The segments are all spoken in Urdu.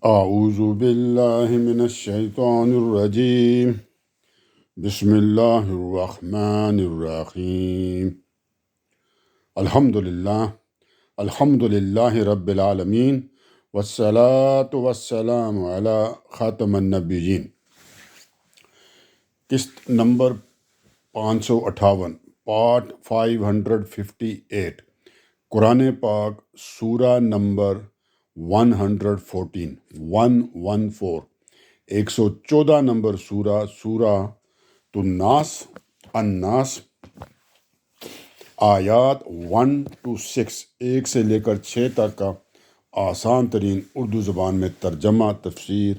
اعوذ باللہ من الشیطان الرجیم بسم اللہ الرحمن الرحیم الحمد للہ رب العالمین والصلاة والسلام علی خاتم النبیین۔ قسط نمبر 558 پارٹ 558 قرآن پاک سورہ نمبر 114 114 نمبر سورہ الناس آیات 1 to 6 1 سے لے کر 6 تک کا آسان ترین اردو زبان میں ترجمہ، تفسیر،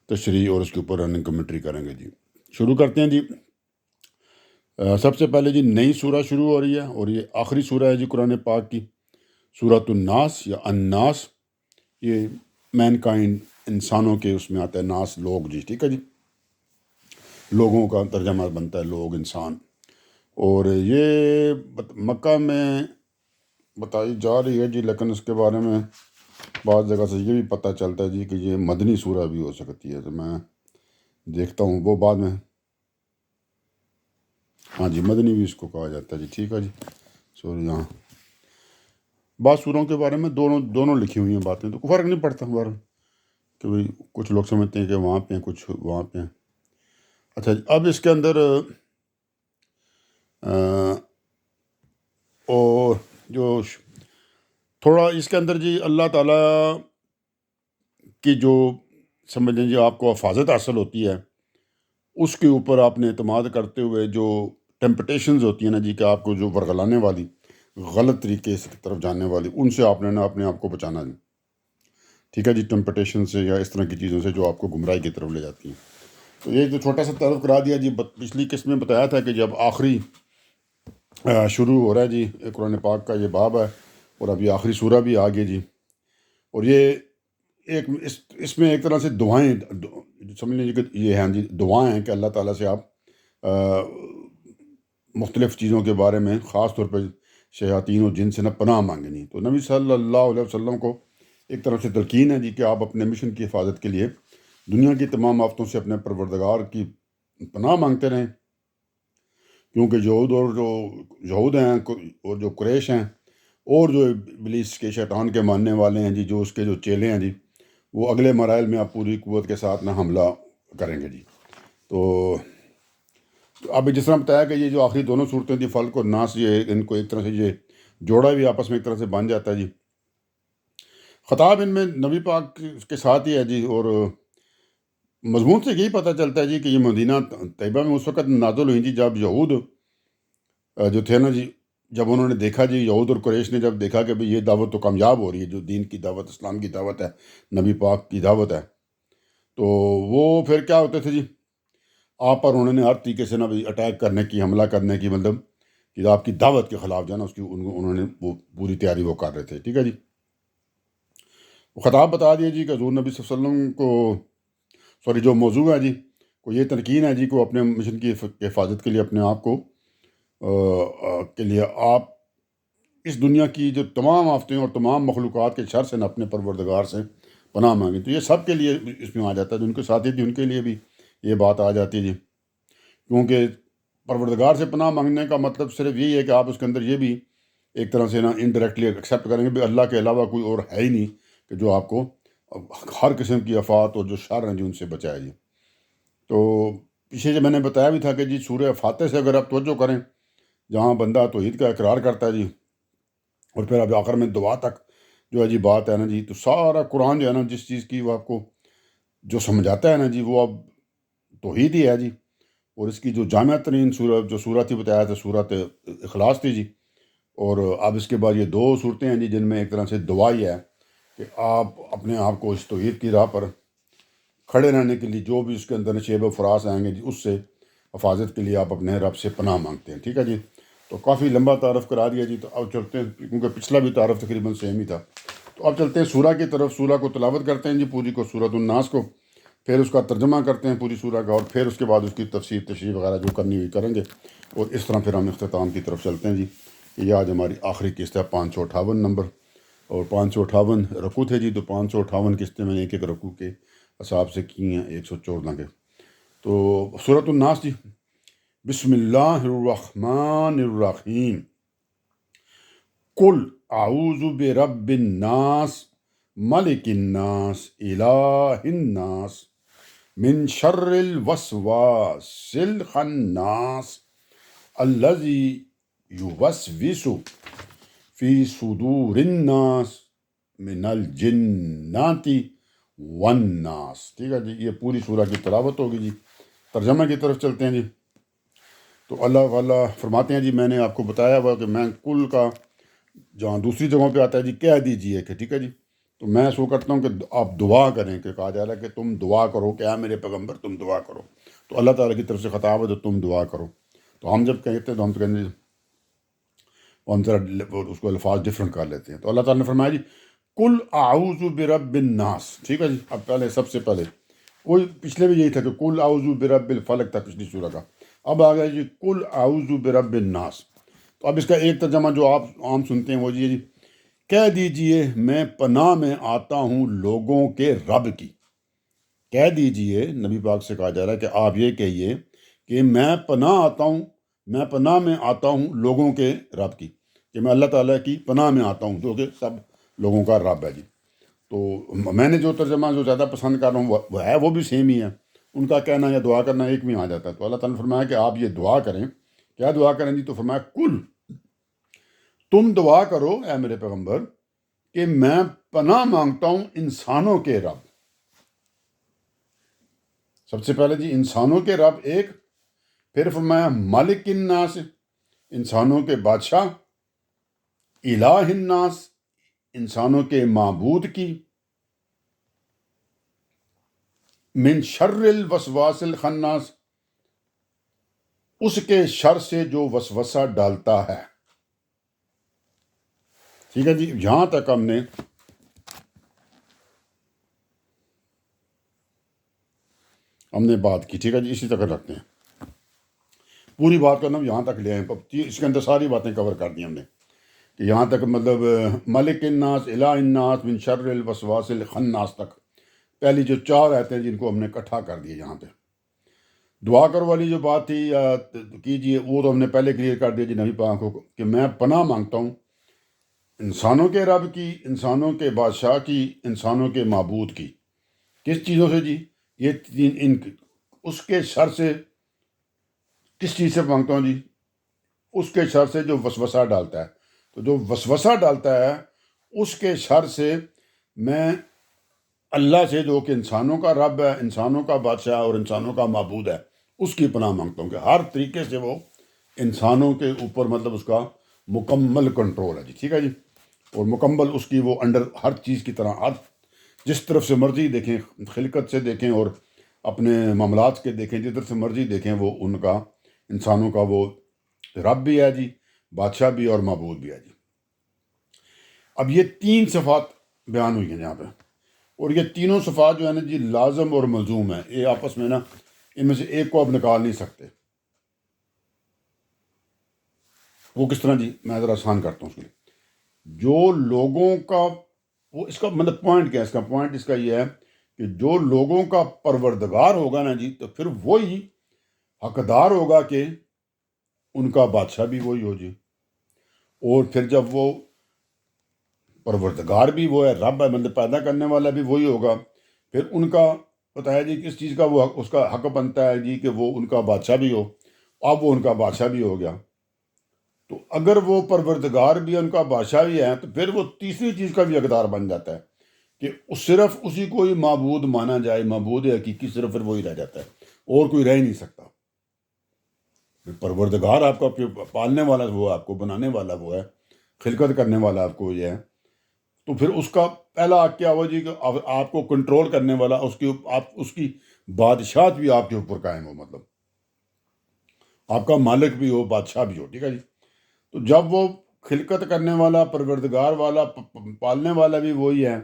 تشریح اور اس کے اوپر رننگ کمنٹری کریں گے جی۔ شروع کرتے ہیں جی۔ سب سے پہلے جی نئی سورہ شروع ہو رہی ہے اور یہ آخری سورہ ہے جی قرآن پاک کی، سورۃ الناس یا الناس۔ یہ مین کائنڈ انسانوں کے اس میں آتا ہے، ناس لوگ جی، ٹھیک ہے جی، لوگوں کا ترجمہ بنتا ہے لوگ، انسان۔ اور یہ مکہ میں بتائی جا رہی ہے جی، لیکن اس کے بارے میں بعض جگہ سے یہ بھی پتہ چلتا ہے جی کہ یہ مدنی سورہ بھی ہو سکتی ہے، تو میں دیکھتا ہوں وہ بعد میں۔ ہاں جی، مدنی بھی اس کو کہا جاتا ہے جی، ٹھیک ہے جی، سوری۔ ہاں، بعض سوروں کے بارے میں دونوں لکھی ہوئی ہیں باتیں، تو فرق نہیں پڑتا بہرحال کہ بھئی کچھ لوگ سمجھتے ہیں کہ وہاں پہ ہیں، کچھ وہاں پہ ہیں۔ اچھا جی، اب اس کے اندر اور جو تھوڑا اس کے اندر جی اللہ تعالیٰ کی جو سمجھ لیں جی آپ کو حفاظت حاصل ہوتی ہے، اس کے اوپر آپ نے اعتماد کرتے ہوئے جو ٹیمپٹیشنز ہوتی ہیں نا جی، کہ آپ کو جو ورگلانے والی، غلط طریقے سے کی طرف جانے والی، ان سے آپ نے نا اپنے آپ کو بچانا جی، ٹھیک ہے جی، ٹیمپٹیشن سے یا اس طرح کی چیزوں سے جو آپ کو گمراہی کی طرف لے جاتی ہیں۔ تو یہ جو چھوٹا سا تعارف کرا دیا جی، پچھلی قسط میں بتایا تھا کہ جب آخری شروع ہو رہا ہے جی قرآن پاک کا یہ باب ہے، اور اب یہ آخری سورہ بھی آ گئی جی، اور یہ ایک اس میں ایک طرح سے دعائیں سمجھ لیجیے کہ یہ ہیں جی دعائیں ہیں کہ اللہ تعالیٰ سے آپ مختلف چیزوں کے بارے میں، خاص طور پہ شیاطین و جن سے نہ پناہ مانگیں جی۔ تو نبی صلی اللہ علیہ وسلم کو ایک طرف سے تلقین ہے جی کہ آپ اپنے مشن کی حفاظت کے لیے دنیا کی تمام آفتوں سے اپنے پروردگار کی پناہ مانگتے رہیں، کیونکہ یہود ہیں اور جو قریش ہیں اور جو ابلیس کے شیطان کے ماننے والے ہیں جی، جو اس کے جو چیلے ہیں جی، وہ اگلے مراحل میں آپ پوری قوت کے ساتھ نہ حملہ کریں گے جی۔ تو اب جس طرح بتایا کہ یہ جو آخری دونوں صورتیں تھیں، فلق اور ناس، یہ ان کو ایک طرح سے یہ جوڑا بھی آپس میں ایک طرح سے بن جاتا ہے جی۔ خطاب ان میں نبی پاک کے ساتھ ہی ہے جی، اور مضمون سے یہی پتہ چلتا ہے جی کہ یہ مدینہ طیبہ میں اس وقت نازل ہوئی جی جب یہود جو تھے نا جی، جب انہوں نے دیکھا جی، یہود اور قریش نے جب دیکھا کہ بھئی یہ دعوت تو کامیاب ہو رہی ہے، جو دین کی دعوت، اسلام کی دعوت ہے، نبی پاک کی دعوت ہے، تو وہ پھر کیا ہوتے تھے جی، آپ پر انہوں نے ہر طریقے سے نا بھی اٹیک کرنے کی، حملہ کرنے کی، مطلب کہ آپ کی دعوت کے خلاف جو ہے نا اس کی انہوں نے وہ پوری تیاری وہ کر رہے تھے، ٹھیک ہے جی۔ خطاب بتا دیا جی کہ حضور نبی صلی اللہ علیہ وسلم کو جو موضوع ہے جی، کو یہ تلقین ہے جی کو اپنے مشن کی حفاظت کے لیے اپنے آپ کو کے لیے آپ اس دنیا کی جو تمام آفتیں اور تمام مخلوقات کے شر سے نہ اپنے پروردگار سے پناہ مانگیں۔ تو یہ سب کے لیے اس میں آ جاتا ہے، جو ان کے ساتھی تھے ان کے لیے بھی یہ بات آ جاتی ہے جی، کیونکہ پروردگار سے پناہ مانگنے کا مطلب صرف یہی ہے کہ آپ اس کے اندر یہ بھی ایک طرح سے نا انڈائریکٹلی ایکسیپٹ کریں گے بھی اللہ کے علاوہ کوئی اور ہے ہی نہیں کہ جو آپ کو ہر قسم کی آفات اور جو شر ہیں جی ان سے بچائے جی۔ تو پیچھے جو میں نے بتایا بھی تھا کہ جی سورہ فاتح سے اگر آپ توجہ کریں، جہاں بندہ توحید کا اقرار کرتا ہے جی، اور پھر اب آخر میں دعا تک جو ہے جی بات ہے نا جی، تو سارا قرآن جو ہے نا جس چیز کی وہ آپ کو جو سمجھاتا ہے نا جی، وہ اب توحید ہی ہے جی۔ اور اس کی جو جامع ترین سورت ہی بتایا تھا، سورت اخلاص تھی جی، اور اب اس کے بعد یہ 2 صورتیں ہیں جی جن میں ایک طرح سے دعا ہی ہے کہ آپ اپنے آپ کو اس توحید کی راہ پر کھڑے رہنے کے لیے جو بھی اس کے اندر نشیب و فراز آئیں گے جی، اس سے حفاظت کے لیے آپ اپنے رب سے پناہ مانگتے ہیں، ٹھیک ہے جی۔ تو کافی لمبا تعارف کرا دیا جی، تو اب چلتے ہیں، کیونکہ پچھلا بھی تعارف تقریباً سیم ہی تھا، تو اب چلتے ہیں سورہ کی طرف۔ سورہ کو تلاوت کرتے ہیں جی پوری کو، سورۃ الناس کو، پھر اس کا ترجمہ کرتے ہیں پوری سورہ کا، اور پھر اس کے بعد اس کی تفسیر تشریح وغیرہ جو کرنی ہوئی کریں گے، اور اس طرح پھر ہم اختتام کی طرف چلتے ہیں جی۔ یہ آج ہماری آخری قسط ہے 558 نمبر، اور 558 رکوع تھے جی، تو 558 قسطیں میں نے ایک ایک رکوع کے حساب سے کی ہیں 114 کے۔ تو سورۃ الناس جی، بسم اللہ الرحمن الرحیم، قل اعوذ برب الناس ملک الناس الہ الناس من شر الوسواس الخناس الذی یوسوس فی صدور الناس من الجنات والناس۔ ٹھیک ہے جی، یہ پوری سورہ کی تلاوت ہوگی جی۔ ترجمہ کی طرف چلتے ہیں جی۔ تو اللہ تعالیٰ فرماتے ہیں جی، میں نے آپ کو بتایا ہوا کہ میں کل کا جہاں دوسری جگہوں پہ آتا ہے جی کہہ دیجئے کہ، ٹھیک ہے جی، تو میں سو کرتا ہوں کہ آپ دعا کریں، کہ کہا جا رہا ہے کہ تم دعا کرو، کہ اے میرے پیغمبر تم دعا کرو، تو اللہ تعالیٰ کی طرف سے خطاب ہے تو تم دعا کرو۔ تو ہم جب کہتے ہیں تو ہم تو کہیں ہم ذرا اس کو الفاظ ڈفرنٹ کر لیتے ہیں۔ تو اللہ تعالیٰ نے فرمایا جی کل اعوذ برب الناس، ٹھیک ہے جی۔ اب پہلے سب سے پہلے کوئی پچھلے بھی یہی تھا کہ کل اعوذ برب الفلق تھا پچھلی سورہ کا، اب آ گیا جی کل اعوذ برب الناس۔ تو اب اس کا ایک ترجمہ جو آپ عام سنتے ہیں وہ جی کہہ دیجئے میں پناہ میں آتا ہوں لوگوں کے رب کی۔ کہہ دیجئے، نبی پاک سے کہا جا رہا ہے کہ آپ یہ کہیے کہ میں پناہ آتا ہوں، میں پناہ میں آتا ہوں لوگوں کے رب کی، کہ میں اللہ تعالیٰ کی پناہ میں آتا ہوں جو کہ سب لوگوں کا رب ہے جی۔ تو میں نے جو ترجمہ جو زیادہ پسند کر رہا ہوں وہ ہے، وہ بھی سیم ہی ہے، ان کا کہنا یا دعا کرنا ایک میں آ جاتا ہے۔ تو اللہ تعالیٰ نے فرمایا کہ آپ یہ دعا کریں۔ کیا دعا کریں جی؟ تو فرمایا کل، تم دعا کرو اے میرے پیغمبر کہ میں پناہ مانگتا ہوں انسانوں کے رب۔ سب سے پہلے جی انسانوں کے رب ایک، پھر فرمایا مالک الناس، انسانوں کے بادشاہ، الہ الناس، انسانوں کے معبود کی، من شر الوسواس الخناس، اس کے شر سے جو وسوسہ ڈالتا ہے۔ ٹھیک ہے جی، یہاں تک ہم نے بات کی، ٹھیک ہے جی، اسی طرح رکھتے ہیں پوری بات کرنا یہاں تک لے آئیں، اس کے اندر ساری باتیں کور کر دی ہم نے کہ یہاں تک مطلب ملک الناس الہ الناس من شر الوسواس الخناس تک پہلی جو 4 آیتیں جن کو ہم نے اکٹھا کر دیا یہاں پہ۔ دعا کرو والی جو بات تھی یا کیجیے، وہ تو ہم نے پہلے کلیئر کر دیا جی نبی پاک کو کہ میں پناہ مانگتا ہوں انسانوں کے رب کی، انسانوں کے بادشاہ کی، انسانوں کے معبود کی۔ کس چیزوں سے جی؟ یہ اس کے شر سے۔ کس چیز سے مانگتا ہوں جی؟ اس کے شر سے جو وسوسہ ڈالتا ہے۔ تو جو وسوسہ ڈالتا ہے اس کے شر سے میں اللہ سے، جو کہ انسانوں کا رب ہے، انسانوں کا بادشاہ اور انسانوں کا معبود ہے، اس کی پناہ مانگتا ہوں کہ ہر طریقے سے وہ انسانوں کے اوپر مطلب اس کا مکمل کنٹرول ہے جی، ٹھیک ہے جی، اور مکمل اس کی وہ انڈر ہر چیز کی طرح، ہر جس طرف سے مرضی دیکھیں، خلقت سے دیکھیں اور اپنے معاملات کے دیکھیں، جس طرف سے مرضی دیکھیں، وہ ان کا انسانوں کا وہ رب بھی ہے جی، بادشاہ بھی اور معبود بھی ہے جی۔ اب یہ 3 صفات بیان ہوئی ہیں یہاں پہ، اور یہ تینوں صفات جو ہے نا جی لازم اور ملزوم ہیں، یہ آپس میں نا ان میں سے ایک کو آپ نکال نہیں سکتے۔ وہ کس طرح جی؟ میں ذرا آسان کرتا ہوں اس کے لیے۔ جو لوگوں کا وہ، اس کا مطلب پوائنٹ کیا ہے؟ اس کا پوائنٹ اس کا یہ ہے کہ جو لوگوں کا پروردگار ہوگا نا جی، تو پھر وہی حقدار ہوگا کہ ان کا بادشاہ بھی وہی ہو جی، اور پھر جب وہ پروردگار بھی وہ ہے، رب ہے، مطلب پیدا کرنے والا بھی وہی ہوگا، پھر ان کا بتایا جی کس چیز کا وہ اس کا حق بنتا ہے جی کہ وہ ان کا بادشاہ بھی ہو۔ اب وہ ان کا بادشاہ بھی ہو گیا، تو اگر وہ پروردگار بھی ہے، ان کا بادشاہ بھی ہے، تو پھر وہ تیسری چیز کا بھی حقدار بن جاتا ہے کہ صرف اسی کو ہی معبود مانا جائے، معبود حقیقی صرف پھر وہی رہ جاتا ہے، اور کوئی رہ نہیں سکتا۔ پروردگار آپ کا پالنے والا وہ ہے، آپ کو بنانے والا وہ ہے، خلقت کرنے والا آپ کو یہ ہے، تو پھر اس کا پہلا حق کیا ہوا جی کہ آپ کو کنٹرول کرنے والا، اس کی بادشاہت بھی آپ کے اوپر قائم ہو، مطلب آپ کا مالک بھی ہو، بادشاہ بھی ہو، ٹھیک ہے جی۔ تو جب وہ خلقت کرنے والا، پروردگار والا، پالنے والا بھی وہی ہے،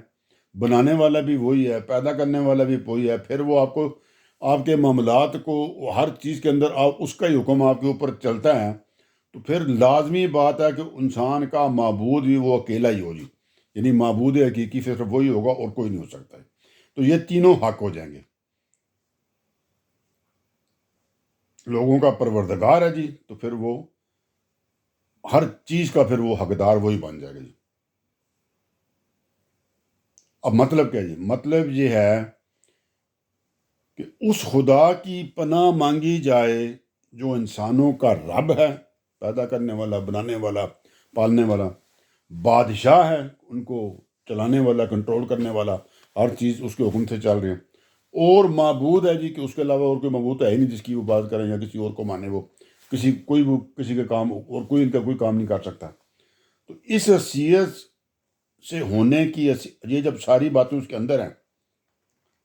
بنانے والا بھی وہی ہے، پیدا کرنے والا بھی وہی ہے، پھر وہ آپ کو آپ کے معاملات کو ہر چیز کے اندر اس کا ہی حکم آپ کے اوپر چلتا ہے، تو پھر لازمی بات ہے کہ انسان کا معبود بھی وہ اکیلا ہی ہو جی، یعنی معبود حقیقی صرف وہی ہوگا اور کوئی نہیں ہو سکتا ہے. تو یہ تینوں حق ہو جائیں گے. لوگوں کا پروردگار ہے جی، تو پھر وہ ہر چیز کا پھر وہ حقدار وہی بن جائے گا جی. اب مطلب کیا جی؟ مطلب یہ ہے کہ اس خدا کی پناہ مانگی جائے جو انسانوں کا رب ہے، پیدا کرنے والا، بنانے والا، پالنے والا، بادشاہ ہے، ان کو چلانے والا، کنٹرول کرنے والا، ہر چیز اس کے حکم سے چل رہے ہیں. اور معبود ہے جی کہ اس کے علاوہ اور کوئی معبود ہے ہی نہیں جس کی وہ بات کریں یا کسی اور کو مانے. وہ کسی کے کام اور کوئی ان کا کوئی کام نہیں کر سکتا. تو اس حیثیت سے ہونے کی یہ جب ساری باتیں اس کے اندر ہیں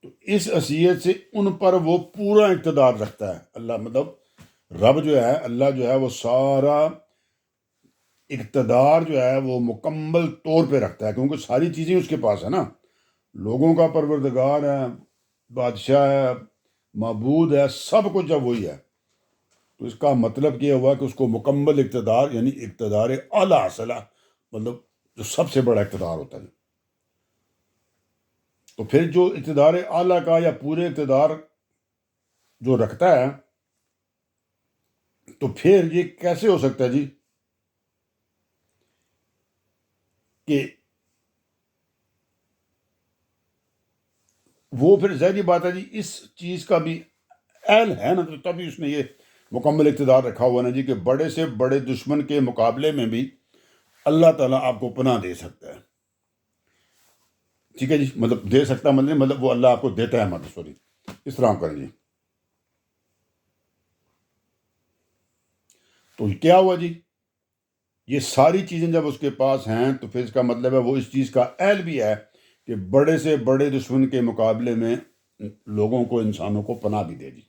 تو اس حیثیت سے ان پر وہ پورا اقتدار رکھتا ہے. اللہ مطلب رب جو ہے، اللہ جو ہے، وہ سارا اقتدار جو ہے وہ مکمل طور پہ رکھتا ہے، کیونکہ ساری چیزیں اس کے پاس ہے نا. لوگوں کا پروردگار ہے، بادشاہ ہے، معبود ہے، سب کچھ جب وہی ہے تو اس کا مطلب یہ ہوا کہ اس کو مکمل اقتدار، یعنی اقتدار اعلیٰ حاصل ہے، مطلب جو سب سے بڑا اقتدار ہوتا ہے. تو پھر جو اقتدار اعلیٰ کا یا پورے اقتدار جو رکھتا ہے تو پھر یہ کیسے ہو سکتا ہے جی کہ وہ پھر ظاہری بات ہے جی اس چیز کا بھی اہل ہے نا، تو تبھی اس نے یہ مکمل اقتدار رکھا ہوا نا جی کہ بڑے سے بڑے دشمن کے مقابلے میں بھی اللہ تعالیٰ آپ کو پناہ دے سکتا ہے. ٹھیک ہے جی، مطلب دے سکتا ہے مطلب وہ اللہ آپ کو دیتا ہے، مطلب سوری اس طرح کریں جی. تو کیا ہوا جی؟ یہ ساری چیزیں جب اس کے پاس ہیں تو پھر اس کا مطلب ہے وہ اس چیز کا اہل بھی ہے کہ بڑے سے بڑے دشمن کے مقابلے میں لوگوں کو، انسانوں کو پناہ بھی دے دی.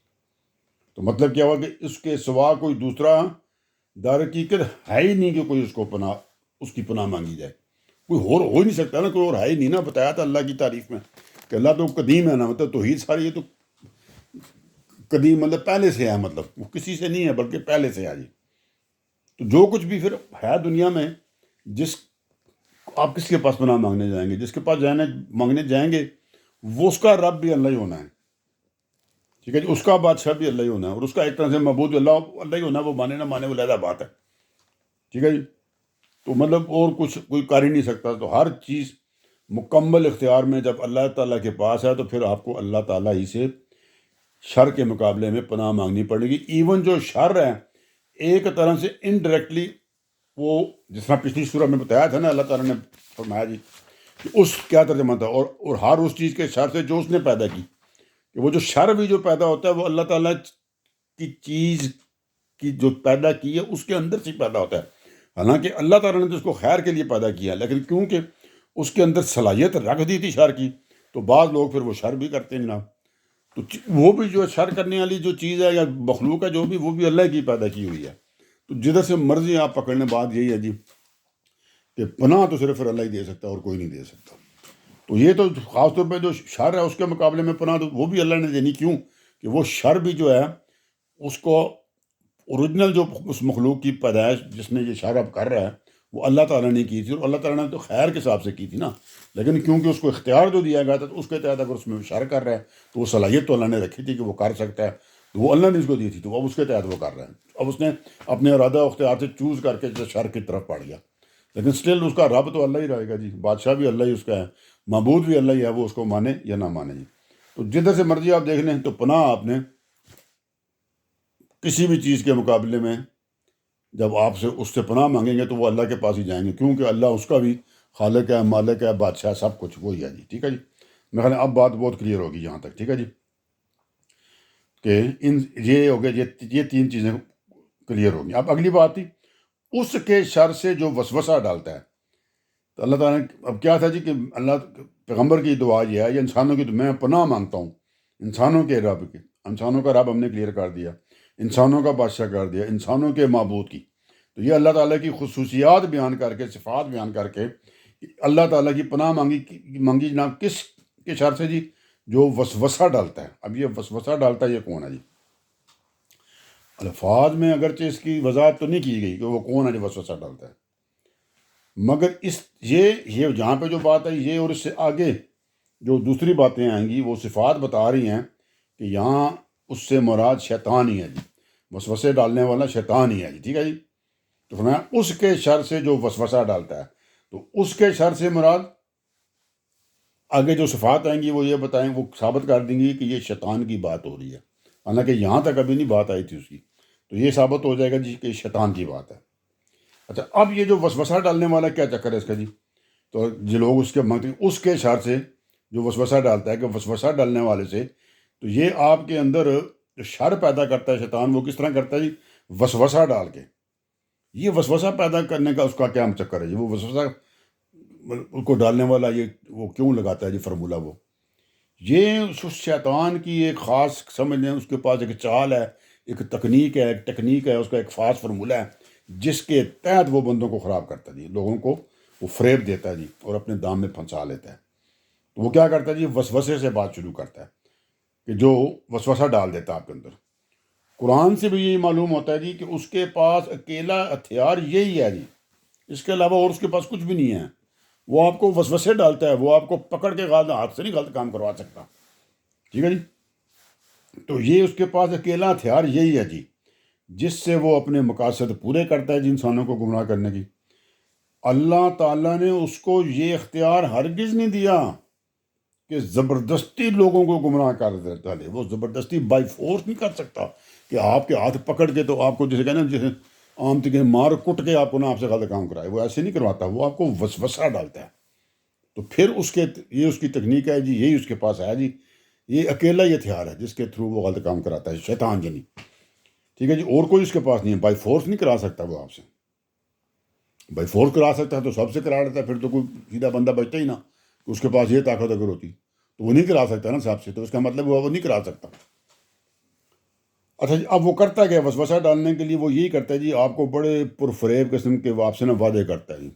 تو مطلب کیا ہوا کہ اس کے سوا کوئی دوسرا در حقیقت ہے ہی نہیں کہ کوئی اس کی پناہ مانگی جائے. کوئی اور ہو ہی نہیں سکتا نا، کوئی اور ہے ہی نہیں نا. بتایا تھا اللہ کی تعریف میں کہ اللہ تو قدیم ہے نا، مطلب توحید ساری یہ تو قدیم مطلب پہلے سے ہے، مطلب وہ کسی سے نہیں ہے بلکہ پہلے سے ہے جی. تو جو کچھ بھی پھر ہے دنیا میں، آپ کس کے پاس پناہ مانگنے جائیں گے؟ جس کے پاس مانگنے جائیں گے وہ اس کا رب بھی اللہ ہی ہونا ہے. ٹھیک ہے جی، اس کا بادشاہ بھی اللہ ہی ہونا ہے، اور اس کا ایک طرح سے معبود اللہ ہی ہونا ہے. وہ مانے نہ مانے وہ علیحدہ بات ہے. ٹھیک ہے جی. تو مطلب اور کچھ کوئی کر ہی نہیں سکتا. تو ہر چیز مکمل اختیار میں جب اللہ تعالیٰ کے پاس ہے تو پھر آپ کو اللہ تعالیٰ ہی سے شر کے مقابلے میں پناہ مانگنی پڑے گی. ایون جو شر ہے ایک طرح سے انڈائریکٹلی، وہ جس طرح پچھلی سورہ میں بتایا تھا نا، اللہ تعالیٰ نے فرمایا جی کہ اس کیا ترجمہ تھا، اور ہر اس چیز کے شر سے جو اس نے پیدا کی، کہ وہ جو شر بھی جو پیدا ہوتا ہے وہ اللہ تعالیٰ کی چیز کی جو پیدا کی ہے اس کے اندر سے پیدا ہوتا ہے. حالانکہ اللہ تعالیٰ نے تو اس کو خیر کے لیے پیدا کیا، لیکن کیونکہ اس کے اندر صلاحیت رکھ دی تھی شر کی، تو بعض لوگ پھر وہ شر بھی کرتے ہیں جناب. تو وہ بھی جو شر کرنے والی جو چیز ہے یا مخلوق ہے جو بھی، وہ بھی اللہ کی پیدا کی ہوئی ہے. تو جدھر سے مرضی آپ پکڑنے، بات یہی ہے جی کہ پناہ تو صرف اللہ ہی دے سکتا ہے اور کوئی نہیں دے سکتا. تو یہ تو خاص طور پہ جو شر ہے اس کے مقابلے میں پناہ تو وہ بھی اللہ نے دینی. کیوں کہ وہ شر بھی جو ہے اس کو اوریجنل جو اس مخلوق کی پیدائش جس نے یہ شر اب کر رہا ہے وہ اللہ تعالیٰ نے کی تھی، اور اللہ تعالیٰ نے تو خیر کے حساب سے کی تھی نا. لیکن کیونکہ اس کو اختیار جو دیا گیا تھا تو اس کے تحت اگر اس میں شر کر رہا ہے تو وہ صلاحیت تو اللہ نے رکھی تھی کہ وہ کر سکتا ہے، تو وہ اللہ نے اس کو دی تھی، تو اب اس کے تحت وہ کر رہا ہے. اب اس نے اپنے ارادہ اختیار سے چوز کر کے شر کی طرف پڑ گیا، لیکن سٹل اس کا رب تو اللہ ہی رہے گا جی. بادشاہ بھی اللہ ہی اس کا ہے، معبود بھی اللہ ہی ہے، وہ اس کو مانے یا نہ مانے جی. تو جدھر سے مرضی آپ دیکھ لیں تو پناہ آپ نے کسی بھی چیز کے مقابلے میں جب آپ سے اس سے پناہ مانگیں گے تو وہ اللہ کے پاس ہی جائیں گے، کیونکہ اللہ اس کا بھی خالق ہے، مالک ہے، بادشاہ، سب کچھ وہی ہے جی. ٹھیک ہے جی، میرے خیال اب بات بہت کلیئر ہوگی یہاں تک. ٹھیک ہے جی، کہ یہ ہو گیا، یہ تین چیزیں کلیئر ہوگی. اب اگلی بات تھی اس کے شر سے جو وسوسہ ڈالتا ہے. تو اللہ تعالیٰ نے اب کیا تھا جی کہ اللہ پیغمبر کی دعا یہ ہے، یا انسانوں کی، تو میں پناہ مانگتا ہوں انسانوں کے رب کے. انسانوں کا رب ہم نے کلیئر کر دیا، انسانوں کا بادشاہ کر دیا، انسانوں کے معبود کی. تو یہ اللہ تعالیٰ کی خصوصیات بیان کر کے، صفات بیان کر کے اللہ تعالیٰ کی پناہ مانگی جناب کس کے شر سے جی؟ جو وسوسہ ڈالتا ہے. اب یہ وسوسہ ڈالتا ہے یہ کون ہے جی؟ الفاظ میں اگرچہ اس کی وضاحت تو نہیں کی گئی کہ وہ کون ہے جو وسوسہ ڈالتا ہے، مگر یہ جہاں پہ جو بات ہے یہ، اور اس سے آگے جو دوسری باتیں آئیں گی وہ صفات بتا رہی ہیں کہ یہاں اس سے مراد شیطان ہی ہے جی، وسوسے ڈالنے والا شیطان ہی ہے جی، ٹھیک ہے جی۔ تو فرمایا اس کے شر سے جو وسوسہ ڈالتا ہے، تو اس کے شر سے مراد آگے جو صفات آئیں گی وہ یہ بتائیں، وہ ثابت کر دیں گی کہ یہ شیطان کی بات ہو رہی ہے، حالانکہ یہاں تک ابھی نہیں بات آئی تھی اس کی، تو یہ ثابت ہو جائے گا جی کہ شیطان کی بات ہے۔ اچھا، اب یہ جو وسوسہ ڈالنے والا کیا چکر ہے اس کا جی؟ تو جو لوگ اس کے مانگتے ہیں اس کے شر سے جو وسوسہ ڈالتا ہے، کہ وسوسہ ڈالنے والے سے، تو یہ آپ کے اندر جو شر پیدا کرتا ہے شیطان، وہ کس طرح کرتا ہے جی؟ وسوسہ ڈال کے۔ یہ وسوسہ پیدا کرنے کا اس کا کیا چکر ہے جی؟ وہ وسوسہ اس کو ڈالنے والا یہ وہ کیوں لگاتا ہے جی فارمولہ؟ وہ یہ اس شیطان کی ایک خاص، سمجھ لیں اس کے پاس ایک چال ہے، ایک تکنیک ہے، ایک ٹیکنیک ہے، اس کا ایک خاص فارمولہ ہے جس کے تحت وہ بندوں کو خراب کرتا ہے جی، لوگوں کو وہ فریب دیتا ہے جی، اور اپنے دام میں پھنسا لیتا ہے۔ تو وہ کیا کرتا ہے جی؟ وسوسے سے بات شروع کرتا ہے، کہ جو وسوسہ ڈال دیتا ہے آپ کے اندر۔ قرآن سے بھی یہی معلوم ہوتا ہے جی کہ اس کے پاس اکیلا ہتھیار یہی ہے جی، اس کے علاوہ اور اس کے پاس کچھ بھی نہیں ہے۔ وہ آپ کو وسوسے ڈالتا ہے، وہ آپ کو پکڑ کے ہاتھ سے نہیں غلط کام کروا سکتا، ٹھیک ہے جی۔ تو یہ اس کے پاس اکیلا ہتھیار یہی ہے جی، جس سے وہ اپنے مقاصد پورے کرتا ہے جی، انسانوں کو گمراہ کرنے کی۔ اللہ تعالیٰ نے اس کو یہ اختیار ہرگز نہیں دیا کہ زبردستی لوگوں کو گمراہ کر ڈالے۔ وہ زبردستی بائی فورس نہیں کر سکتا کہ آپ کے ہاتھ پکڑ کے تو آپ کو جیسے کہنا جیسے عام طریقے سے مار کٹ کے آپ کو نا آپ سے غلط کام کرائے، وہ ایسے نہیں کرواتا، وہ آپ کو وسوسہ ڈالتا ہے۔ تو پھر یہ اس کی تکنیک ہے جی، یہی اس کے پاس ہے جی، یہ اکیلا ہی ہتھیار ہے جس کے تھرو وہ غلط کام کراتا ہے، شیطان جنی، ٹھیک ہے جی۔ اور کوئی اس کے پاس نہیں ہے، بائی فورس نہیں کرا سکتا وہ آپ سے۔ بائی فورس کرا سکتا ہے تو سب سے کرا لیتا ہے، پھر تو کوئی سیدھا بندہ بچتا ہی نہ کہ اس کے پاس یہ طاقت اگر ہوتی تو وہ نہیں کرا سکتا نا صاحب سے، تو اس کا مطلب وہ نہیں کرا سکتا۔ اچھا جی، اب وہ کرتا کیا وسوسہ ڈالنے کے لیے؟ وہ یہی کرتا ہے جی، آپ کو بڑے پرفریب قسم کے آپ سے نا وعدے کرتا ہے جی،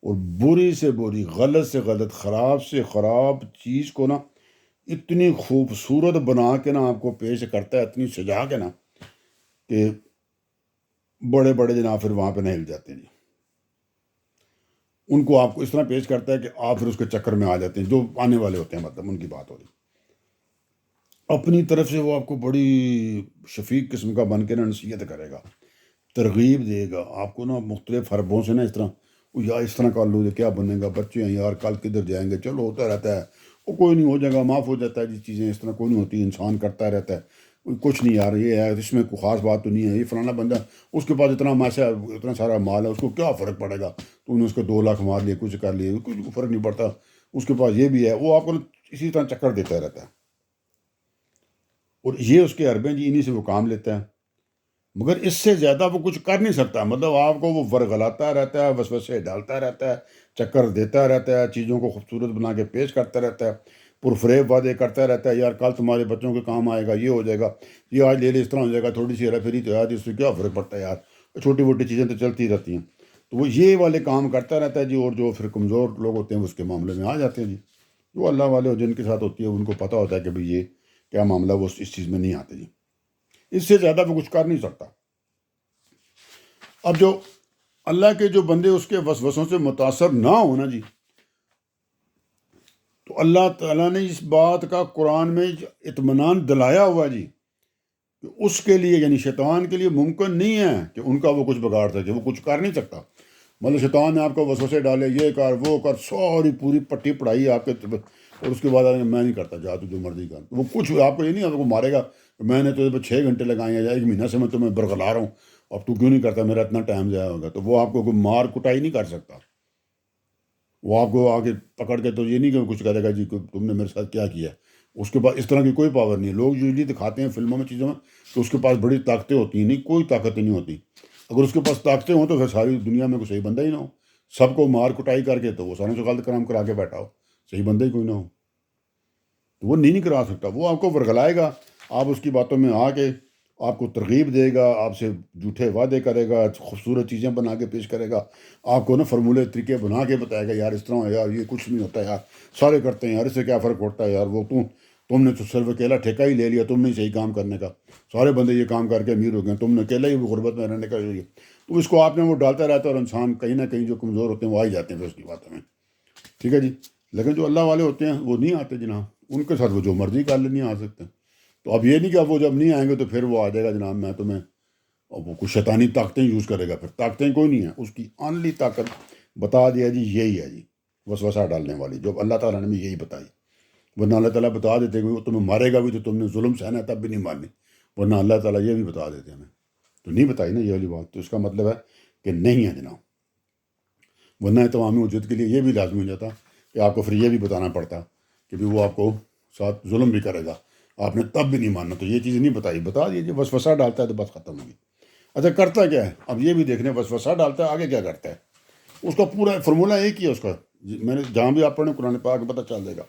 اور بری سے بری، غلط سے غلط، خراب سے خراب چیز کو نا اتنی خوبصورت بنا کے نا آپ کو پیش کرتا ہے، اتنی سجا کے نا کہ بڑے بڑے جناب پھر وہاں پہ نہ ہل جاتے ہیں جی۔ ان کو آپ کو اس طرح پیش کرتا ہے کہ آپ پھر اس کے چکر میں آ جاتے ہیں، جو آنے والے ہوتے ہیں، مطلب ان کی بات ہو رہی۔ اپنی طرف سے وہ آپ کو بڑی شفیق قسم کا بن کے نا نصیحت کرے گا، ترغیب دے گا آپ کو نا مختلف حربوں سے نا، اس طرح وہ یا اس طرح کر لو، کیا بنے گا، بچے ہیں یار، کل کدھر جائیں گے، چلو ہوتا رہتا ہے، وہ کوئی نہیں، ہو جائے گا، معاف ہو جاتا ہے جی، چیزیں اس طرح کوئی نہیں ہوتی، انسان کرتا رہتا ہے، کچھ نہیں یار، یہ ہے اس میں کوئی خاص بات تو نہیں ہے، یہ فلانا بندہ اس کے پاس اتنا معاشا، اتنا سارا مال ہے، اس کو کیا فرق پڑے گا، تو نے اس کو 2 لاکھ مار لیے، کچھ کر لیے، کچھ فرق نہیں پڑتا، اس کے پاس یہ بھی ہے، وہ آپ کو اسی طرح چکر دیتا رہتا ہے، اور یہ اس کے حربے جی، انہی سے وہ کام لیتا ہے۔ مگر اس سے زیادہ وہ کچھ کر نہیں سکتا، مطلب آپ کو وہ ورغلاتا رہتا ہے، وسوسے ڈالتا رہتا ہے، چکر دیتا رہتا ہے، چیزوں کو خوبصورت بنا کے پیش کرتا رہتا ہے، پرفریب وعدے کرتا رہتا ہے، یار کل تمہارے بچوں کے کام آئے گا، یہ ہو جائے گا، یہ آج لے لے، اس طرح ہو جائے گا، تھوڑی سی ہیرا پھیری تو یار اس سے کیا فرق پڑتا ہے یار، چھوٹی موٹی چیزیں تو چلتی رہتی ہیں۔ تو وہ یہ والے کام کرتا رہتا ہے جی، اور جو پھر کمزور لوگ ہوتے ہیں اس کے معاملے میں آ جاتے ہیں جی، جو اللہ والے ہو جن کے ساتھ ہوتی ہے ان کو پتہ ہوتا ہے کہ بھئی یہ کیا معاملہ، وہ اس چیز میں نہیں آتے جی، اس سے زیادہ وہ کچھ کر نہیں سکتا۔ اب جو اللہ کے جو بندے اس کے وسوسوں سے متاثر نہ ہونا جی، تو اللہ تعالیٰ نے اس بات کا قرآن میں اطمینان دلایا ہوا جی کہ اس کے لیے یعنی شیطان کے لیے ممکن نہیں ہے کہ ان کا وہ کچھ بگاڑ سکے، وہ کچھ کر نہیں سکتا۔ مطلب شیطان نے آپ کو وسوسے ڈالے، یہ کر وہ کر، ساری پوری پٹی پڑھائی آپ کے، اور اس کے بعد میں نہیں کرتا، جا تو جو مرضی کر، وہ کچھ آپ کو یہ نہیں آپ کو مارے گا کہ میں نے تو 6 گھنٹے لگائے ہیں یا 1 مہینہ سے میں تمہیں برگلا رہا ہوں، اب تو کیوں نہیں کرتا، میرا اتنا ٹائم ضائع ہوگا، تو وہ آپ کو کوئی مار کٹائی نہیں کر سکتا۔ وہ آپ کو آگے پکڑ کے تو یہ نہیں کہ کچھ کرے گا جی کہ تم نے میرے ساتھ کیا کیا ہے، اس کے پاس اس طرح کی کوئی پاور نہیں ہے۔ لوگ یوزلی دکھاتے ہیں فلموں میں، چیزوں میں، کہ اس کے پاس بڑی طاقتیں ہوتی ہیں، نہیں، کوئی طاقتیں نہیں ہوتی۔ اگر اس کے پاس طاقتیں ہوں تو پھر ساری دنیا میں کوئی صحیح بندہ ہی نہ ہو، سب کو مار کٹائی کر کے تو وہ ساروں سے غلط کام کرا کے بیٹھا ہو، صحیح بندہ ہی کوئی نہ ہو، تو وہ نہیں کرا سکتا۔ وہ آپ کو ورگلائے گا، آپ اس کی باتوں میں آ کے آپ کو ترغیب دے گا، آپ سے جھوٹے وعدے کرے گا، خوبصورت چیزیں بنا کے پیش کرے گا، آپ کو نا فرمولے طریقے بنا کے بتائے گا، یار اس طرح یار یہ کچھ نہیں ہوتا یار، سارے کرتے ہیں یار، اس سے کیا فرق پڑتا ہے یار، وہ تم نے تو صرف اکیلا ٹھیکہ ہی لے لیا، تم نے صحیح کام کرنے کا، سارے بندے یہ کام کر کے امیر ہو گئے، تم نے اکیلا ہی غربت میں رہنے کا تو اس کو آپ نے وہ ڈالتا رہتا ہے، اور انسان کہیں نہ کہیں جو کمزور ہوتے ہیں وہ آ ہی جاتے ہیں پھر اس کی باتوں میں، ٹھیک ہے جی. لیکن جو اللہ والے ہوتے ہیں وہ نہیں آتے جناب، ان کے ساتھ وہ جو مرضی کر لیں، نہیں آ سکتے. تو اب یہ نہیں کہ اب وہ جب نہیں آئیں گے تو پھر وہ آ جائے گا جناب میں تمہیں، اور وہ کچھ شیطانی طاقتیں یوز کرے گا. پھر طاقتیں کوئی نہیں ہیں، اس کی آنلی طاقت بتا دیا جی یہی ہے جی، وسوسہ ڈالنے والی، جو اللہ تعالیٰ نے بھی یہی بتائی. ورنہ اللہ تعالیٰ بتا دیتے کہ وہ تمہیں مارے گا بھی تو تم نے ظلم سہنا ہے تب بھی نہیں مارنی، ورنہ اللہ تعالیٰ یہ بھی بتا دیتے ہمیں. تو نہیں بتائی نا یہ والی بات، تو اس کا مطلب ہے کہ نہیں ہے جناب. ورنہ تمام وجود کے لیے یہ بھی لازمی ہو جاتا کہ آپ کو پھر یہ بھی بتانا پڑتا کہ بھی وہ آپ کو ساتھ ظلم بھی کرے گا، آپ نے تب بھی نہیں ماننا. تو یہ چیز نہیں بتائی، بتا دیجیے وسوسہ ڈالتا ہے تو بس ختم ہوگی. اچھا کرتا کیا ہے اب یہ بھی دیکھنے، وسوسہ ڈالتا ہے آگے کیا کرتا ہے، اس کا پورا فارمولہ ایک ہی ہے اس کا. میں نے جہاں بھی آپ پڑھیں قرآن پاک میں پتہ چل جائے گا.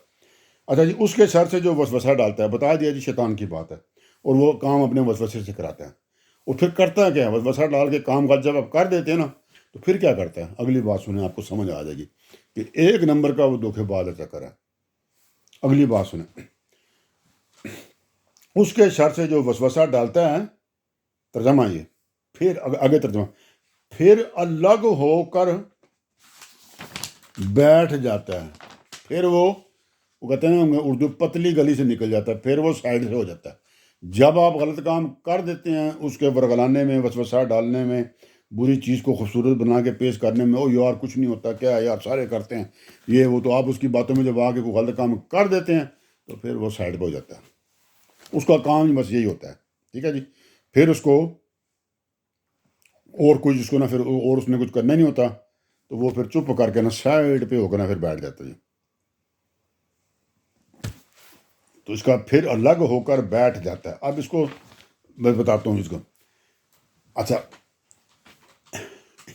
اچھا جی، اس کے سر سے جو وسوسہ ڈالتا ہے، بتا دیا جی شیطان کی بات ہے، اور وہ کام اپنے وسوسے سے کراتا ہے. اور پھر کرتا کیا ہے، وسوسہ ڈال کے کام کا جب آپ کر دیتے ہیں نا تو پھر کیا کرتا ہے. اگلی بات سنیں، آپ کو سمجھ آ جائے گی کہ ایک نمبر کا وہ دھوکے باز چکر ہے. اگلی بات سنیں، اس کے سر سے جو وسوسہ ڈالتا ہے، ترجمہ یہ، پھر آگے ترجمہ، پھر الگ ہو کر بیٹھ جاتا ہے. پھر وہ کہتے ہیں نا اردو پتلی گلی سے نکل جاتا ہے، پھر وہ سائڈ سے ہو جاتا ہے. جب آپ غلط کام کر دیتے ہیں، اس کے ورگلانے میں، وسوسہ ڈالنے میں، بری چیز کو خوبصورت بنا کے پیش کرنے میں، او یار کچھ نہیں ہوتا، کیا یار سارے کرتے ہیں یہ وہ، تو آپ اس کی باتوں میں جب آ کے کوئی غلط کام کر دیتے ہیں تو پھر وہ سائڈ پہ ہو جاتا ہے. اس کا کام ہی بس یہی ہوتا ہے، ٹھیک ہے جی. پھر اس کو اور کوئی جس کو نہ پھر اور اس نے کچھ کرنا نہیں ہوتا، تو وہ پھر چپ کر کے نا سائڈ پہ ہو کر نا پھر بیٹھ جاتا ہے. تو اس کا پھر الگ ہو کر بیٹھ جاتا ہے. اب اس کو میں بتاتا ہوں اس کو. اچھا،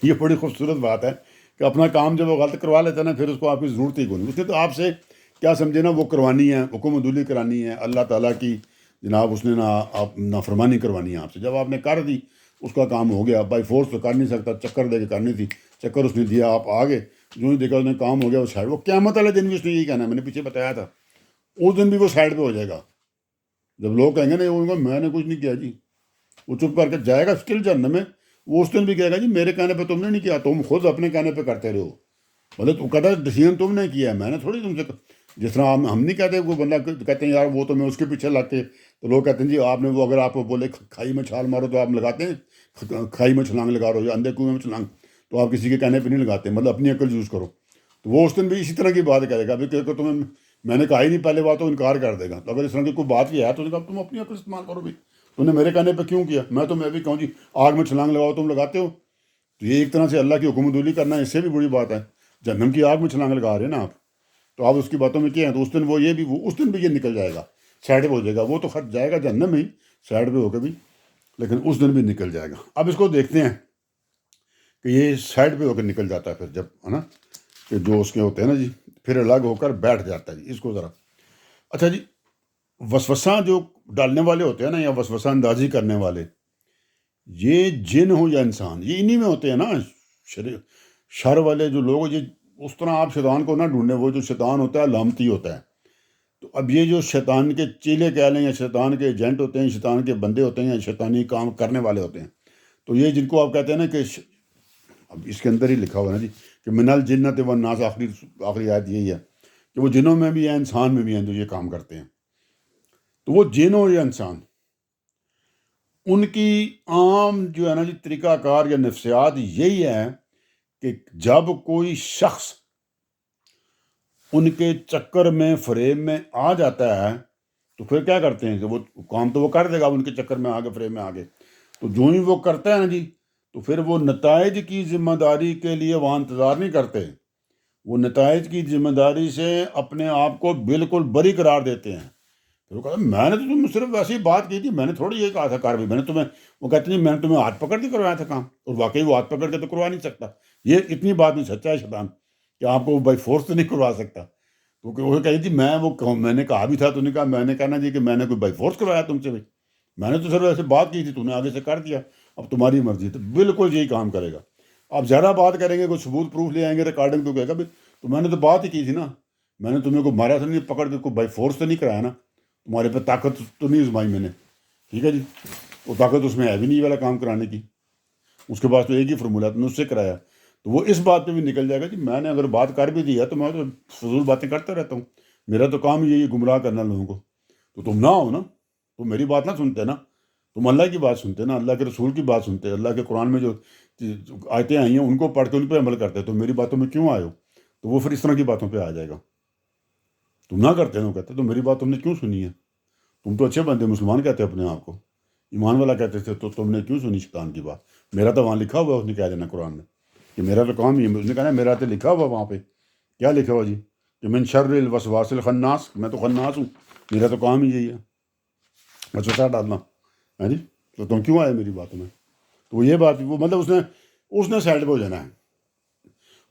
یہ بڑی خوبصورت بات ہے کہ اپنا کام جب وہ غلط کروا لیتا ہے نا، پھر اس کو آپ کی ضرورت ہی کوئی نہیں. اس نے تو آپ سے کیا سمجھے نا، وہ کروانی ہے، حکم عدولی کرانی ہے اللہ تعالیٰ کی جناب. اس نے آپ نافرمانی کروانی ہے آپ سے. جب آپ نے کر دی اس کا کام ہو گیا. بائی فورس تو کر نہیں سکتا، چکر دے کے کرنی تھی، چکر اس نے دیا، آپ آگے جو ہی دیکھا اس نے کام ہو گیا، وہ سائڈ. وہ قیامت والے دن بھی اس نے یہی کہنا ہے، میں نے پیچھے بتایا تھا، اس دن بھی وہ سائڈ پہ ہو جائے گا. جب لوگ کہیں گے نا وہ میں نے کچھ نہیں کیا جی، وہ چپ کر کے جائے گا اسٹل جہنم میں. وہ اس دن بھی کہے گا جی میرے کہنے پہ تم نے نہیں کیا، تم خود اپنے کہنے پہ کرتے رہو. مطلب تو کہتا ہے ڈیسیژن تم نے کیا ہے، میں نے تھوڑی تم سے. جس طرح ہم نہیں کہتے، کوئی بندہ کہتے ہیں یار وہ تو میں اس کے پیچھے لگ کے، تو لوگ کہتے ہیں جی آپ نے وہ، اگر آپ کو بولے کھائی میں چھال مارو تو آپ لگاتے ہیں، کھائی میں چھلانگ لگا رہو یا اندھے کنویں میں چھلانگ، تو آپ کسی کے کہنے پہ نہیں لگاتے، مطلب اپنی عقل یوز کرو. تو وہ اس دن بھی اسی طرح کی بات کرے گا کہ تمہیں میں نے کہا ہی نہیں پہلے بات، تو انکار کر دے گا. تو اگر اس طرح کی کوئی بات بھی ہے تو تم اپنی عقل استعمال کرو بھی، تم نے میرے کہنے پہ کیوں کیا. میں تو میں بھی کہوں جی آگ میں چھلانگ لگاؤ، تم لگاتے ہو. تو یہ ایک طرح سے اللہ کی حکم عدولی کرنا ہے، اس سے بھی بڑی بات ہے. جہنم کی آگ میں چھلانگ لگا رہے ہیں نا آپ، تو آپ اس کی باتوں میں کیا ہیں. تو اس دن وہ یہ بھی، وہ اس دن بھی یہ نکل جائے گا، سائڈ پہ ہو جائے گا. وہ تو خط جائے گا جہنم میں ہی سائڈ پہ ہو کے بھی، لیکن اس دن بھی نکل جائے گا. اب اس کو دیکھتے ہیں کہ یہ سائڈ پہ ہو کے نکل جاتا ہے پھر جب، ہے نا، کہ جو اس کے ہوتے ہیں نا جی، پھر الگ ہو کر بیٹھ جاتا ہے جی. اس کو ذرا، اچھا جی، وسوسہ جو ڈالنے والے ہوتے ہیں نا، یا وسوسہ اندازی کرنے والے، یہ جن ہو یا انسان، یہ انہی میں ہوتے ہیں نا. شر والے جو لوگ، یہ اس طرح آپ شیطان کو نہ ڈھونڈیں. وہ جو شیطان ہوتا ہے لامتی ہوتا ہے. تو اب یہ جو شیطان کے چیلے کہہ لیں، یا شیطان کے ایجنٹ ہوتے ہیں، شیطان کے بندے ہوتے ہیں، یا شیطانی کام کرنے والے ہوتے ہیں، تو یہ جن کو آپ کہتے ہیں نا کہ اب اس کے اندر ہی لکھا ہوا ہے نا جی کہ من الجنت والناس، آخری آیت یہی ہے کہ وہ جنوں میں بھی ہیں، انسان میں بھی ہیں جو یہ کام کرتے ہیں. تو وہ جن ہو یا انسان، ان کی عام جو ہے نا جی طریقہ کار یا نفسیات یہی ہے کہ جب کوئی شخص ان کے چکر میں، فریب میں آ جاتا ہے، تو پھر کیا کرتے ہیں کہ وہ کام تو وہ کر دے گا ان کے چکر میں آگے، فریب میں آگے. تو جو ہی وہ کرتا ہے نا جی، تو پھر وہ نتائج کی ذمہ داری کے لیے وہاں انتظار نہیں کرتے. وہ نتائج کی ذمہ داری سے اپنے آپ کو بالکل بری قرار دیتے ہیں. پھر وہ کہتا ہے میں نے تو تم صرف ویسی بات کی تھی، میں نے تھوڑی یہ کہا تھا کار بھی، میں نے تمہیں، وہ کہتے ہیں میں نے تمہیں ہاتھ پکڑ کے کروایا تھا کام. اور واقعی وہ ہاتھ پکڑ کے تو کروا نہیں سکتا. یہ اتنی بات نہیں سچا ہے شیطان کہ آپ کو بائی فورس تو نہیں کروا سکتا. تو وہ کہی تھی میں نے کہا بھی تھا، تو نے کہا میں نے کہنا جی کہ میں نے کوئی بائی فورس کروایا تم سے بھی، میں نے تو صرف ایسے بات کی تھی، تو نے آگے سے کر دیا، اب تمہاری مرضی. تو بالکل یہی کام کرے گا. آپ زیادہ بات کریں گے، کوئی ثبوت پروف لے آئیں گے، ریکارڈنگ، تو کہے گا تو میں نے تو بات ہی کی تھی نا، میں نے تمہیں کو مارا تو نہیں، پکڑ کے کوئی بائی فورس تو نہیں کرایا نا، تمہارے پہ طاقت تو نہیں آزمائی میں نے. ٹھیک ہے جی، وہ طاقت اس میں ہے بھی نہیں یہ والا کام کرانے کی. اس کے پاس تو ایک ہی فارمولہ ہے، تم نے اس سے کرایا، تو وہ اس بات پہ بھی نکل جائے گا جی میں نے اگر بات کر بھی دیا تو میں تو فضول باتیں کرتا رہتا ہوں، میرا تو کام ہی یہی ہے گمراہ کرنا لوگوں کو، تو تم نہ ہو نا، تم میری بات نہ سنتے نا، تم اللہ کی بات سنتے نا، اللہ کے رسول کی بات سنتے، اللہ کے قرآن میں جو آیتیں آئی ہیں ان کو پڑھ کے ان پہ عمل کرتے، تو میری باتوں میں کیوں آئے ہو؟ تو وہ پھر اس طرح کی باتوں پہ آ جائے گا، تم نہ کرتے نا، وہ کہتے تو میری بات تم نے کیوں سنی ہے؟ تم تو اچھے بندے مسلمان کہتے اپنے آپ کو، ایمان والا کہتے تھے، تو تم نے کیوں سنی شیطان کی بات؟ میرا تو وہاں لکھا ہوا ہے، اس نے کہہ دینا قرآن میں کہ میرا تو کام ہی ہے، اس نے کہا نا میرا تو لکھا ہوا وہاں پہ، کیا لکھا ہوا جی کہ من شر الوسواس الخناس، میں تو خناس ہوں، میرا تو کام ہی یہی ہے وسوسہ ڈالنا، ہے جی، تو تم کیوں آئے میری باتوں میں؟ تو وہ یہ بات وہ مطلب اس نے سائڈ پہ ہو جانا ہے،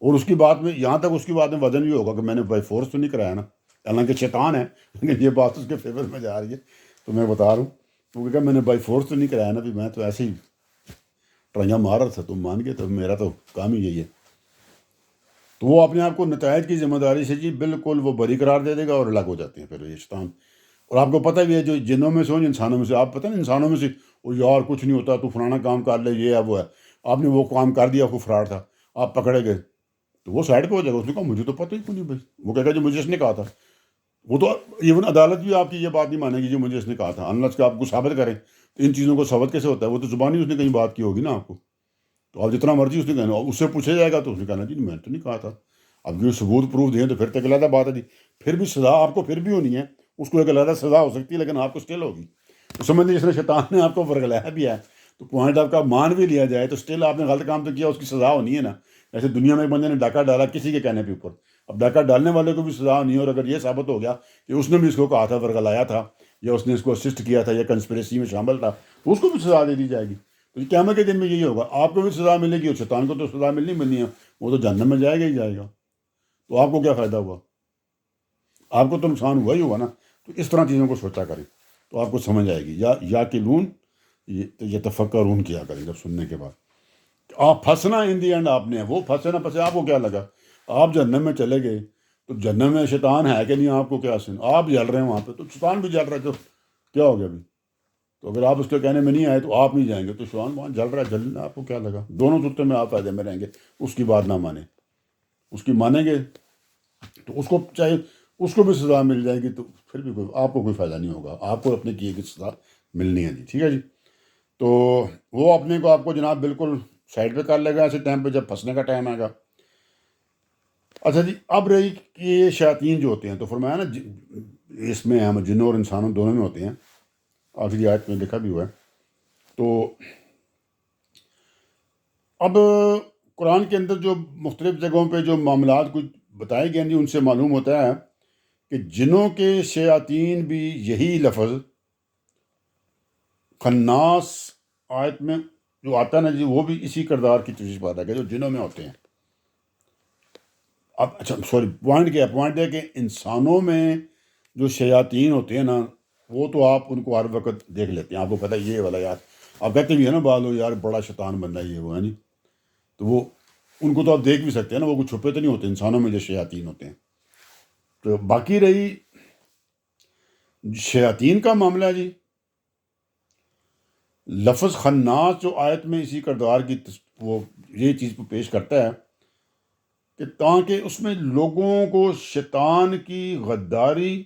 اور اس کی بات میں یہاں تک اس کی بات میں وزن بھی ہوگا کہ میں نے بائی فورس تو نہیں کرایا نا، حالانکہ شیطان ہے لیکن یہ بات اس کے فیور میں جا رہی ہے، تو میں بتا رہا ہوں، تو کہ میں نے بائی فورس تو نہیں کرایا نا، بھی میں تو ایسے ہی ٹرائیاں مار رہا تھا، تم مان گئے، تو میرا تو کام ہی یہی ہے، تو وہ اپنے آپ کو نتائج کی ذمہ داری سے جی بالکل وہ بری قرار دے دے گا، اور الگ ہو جاتے ہیں پھر یہ شیطان، اور آپ کو پتہ بھی ہے جو جنوں میں سے ہو انسانوں میں سے، آپ پتہ نا انسانوں میں سے وہ یار کچھ نہیں ہوتا، تو فلانا کام کر لے، یہ ہے وہ ہے، آپ نے وہ کام کر دیا، وہ فراڈ تھا، آپ پکڑے گئے، تو وہ سائڈ پہ ہو جائے گا، اس نے کہا مجھے تو پتہ ہی کیوں نہیں بھائی، وہ کہے گا جو مجھے اس نے کہا تھا، وہ تو ایون عدالت بھی آپ کی یہ بات نہیں مانے گی جو مجھے اس نے کہا تھا، انلس کہ آپ کو ثابت کریں، تو ان چیزوں کو ثابت کیسے ہوتا ہے؟ وہ تو زبانی اس نے کہیں بات کی ہوگی نا آپ کو، تو آپ جتنا مرضی اس نے کہنا، اس سے پوچھا جائے گا تو اس نے کہنا جی میں تو نہیں کہا تھا، اب جو ثبوت پروف دیں تو پھر تک علیحدہ بات ہے جی، پھر بھی سزا آپ کو پھر بھی ہونی ہے، اس کو ایک علیحدہ سزا ہو سکتی ہے لیکن آپ کو اسٹل ہوگی، تو سمجھ لیجیے جس نے شیطان نے آپ کو ورگلایا بھی ہے، تو پوائنٹ آپ کا مان بھی لیا جائے تو اسٹل آپ نے غلط کام تو کیا، اس کی سزا ہونی ہے نا، جیسے دنیا میں ایک بندے نے ڈاکہ ڈالا کسی کے کہنے کے اوپر، اب ڈاکہ ڈالنے والے کو بھی سزا ہونی ہے، اور اگر یہ ثابت ہو گیا کہ اس نے بھی اس کو کہا تھا، ورگلایا تھا، یا اس نے اس کو اسسٹ کیا تھا، یا کنسپریسی میں شامل تھا، تو اس کو بھی سزا دے دی جائے گی، تو قیامت کے دن میں یہی ہوگا، آپ کو بھی سزا ملے گی اور شیطان کو تو سزا ملنی ہے، وہ تو جہنم میں جائے گا ہی جائے گا، تو آپ کو کیا فائدہ ہوا؟ آپ کو تو نقصان ہوا ہی ہوگا نا، تو اس طرح چیزوں کو سوچا کریں تو آپ کو سمجھ آئے گی، یا کہ لون یہ تفکرون کیا کریں جب سننے کے بعد، آپ پھنسنا ان دی اینڈ آپ نے، وہ پھنسے نہ پھنسے آپ کو کیا لگا، آپ جہنم میں چلے گئے تو جہنم میں شیطان ہے کہ نہیں، آپ کو کیا سن، آپ جل رہے ہیں وہاں پہ، تو شیطان بھی جل رہا ہے، تو کیا ہو گیا ابھی؟ تو اگر آپ اس کے کہنے میں نہیں آئے تو آپ نہیں جائیں گے، تو شیطان وہاں جل رہا ہے، جلنا آپ کو کیا لگا؟ دونوں صورتوں میں آپ فائدے میں رہیں گے، اس کی بات نہ مانیں، اس کی مانیں گے تو اس کو چاہے اس کو بھی سزا مل جائے گی، تو پھر بھی آپ کو کوئی فائدہ نہیں ہوگا، آپ کو اپنے کیے کی سزا ملنی ہے جی، ٹھیک ہے جی، تو وہ اپنے کو آپ کو جناب بالکل سائڈ پہ کر لے گا ایسے ٹائم پہ جب پھنسنے کا ٹائم آئے گا۔ اچھا جی، اب رہی کہ یہ شیاطین جو ہوتے ہیں، تو فرمایا نا اس میں ہم جنوں اور انسانوں دونوں میں ہوتے ہیں، آخری آیت میں لکھا بھی ہوا ہے، تو اب قرآن کے اندر جو مختلف جگہوں پہ جو معاملات کچھ بتائے گئے ہیں جی، ان سے معلوم ہوتا ہے کہ جنوں کے شیاطین بھی یہی لفظ خناس آیت میں جو آتا ہے نا جی، وہ بھی اسی کردار کی تشریح پاتا ہے کہ جو جنوں میں ہوتے ہیں۔ اب اچھا سوری، پوائنٹ کیا ہے؟ پوائنٹ ہے کہ انسانوں میں جو شیاطین ہوتے ہیں نا، وہ تو آپ ان کو ہر وقت دیکھ لیتے ہیں، آپ کو پتہ ہے یہ والا یار، آپ کہتے بھی ہیں نا بعض لوگ یار بڑا شیطان بندہ ہے یہ وہ ہے نہیں، تو وہ ان کو تو آپ دیکھ بھی سکتے ہیں نا، وہ کچھ چھپے تو نہیں ہوتے انسانوں میں جو شیاطین ہوتے ہیں۔ تو باقی رہی شیاطین کا معاملہ ہے جی، لفظ خناس جو آیت میں اسی کردار کی وہ یہ چیز کو پیش کرتا ہے کہ تاکہ اس میں لوگوں کو شیطان کی غداری،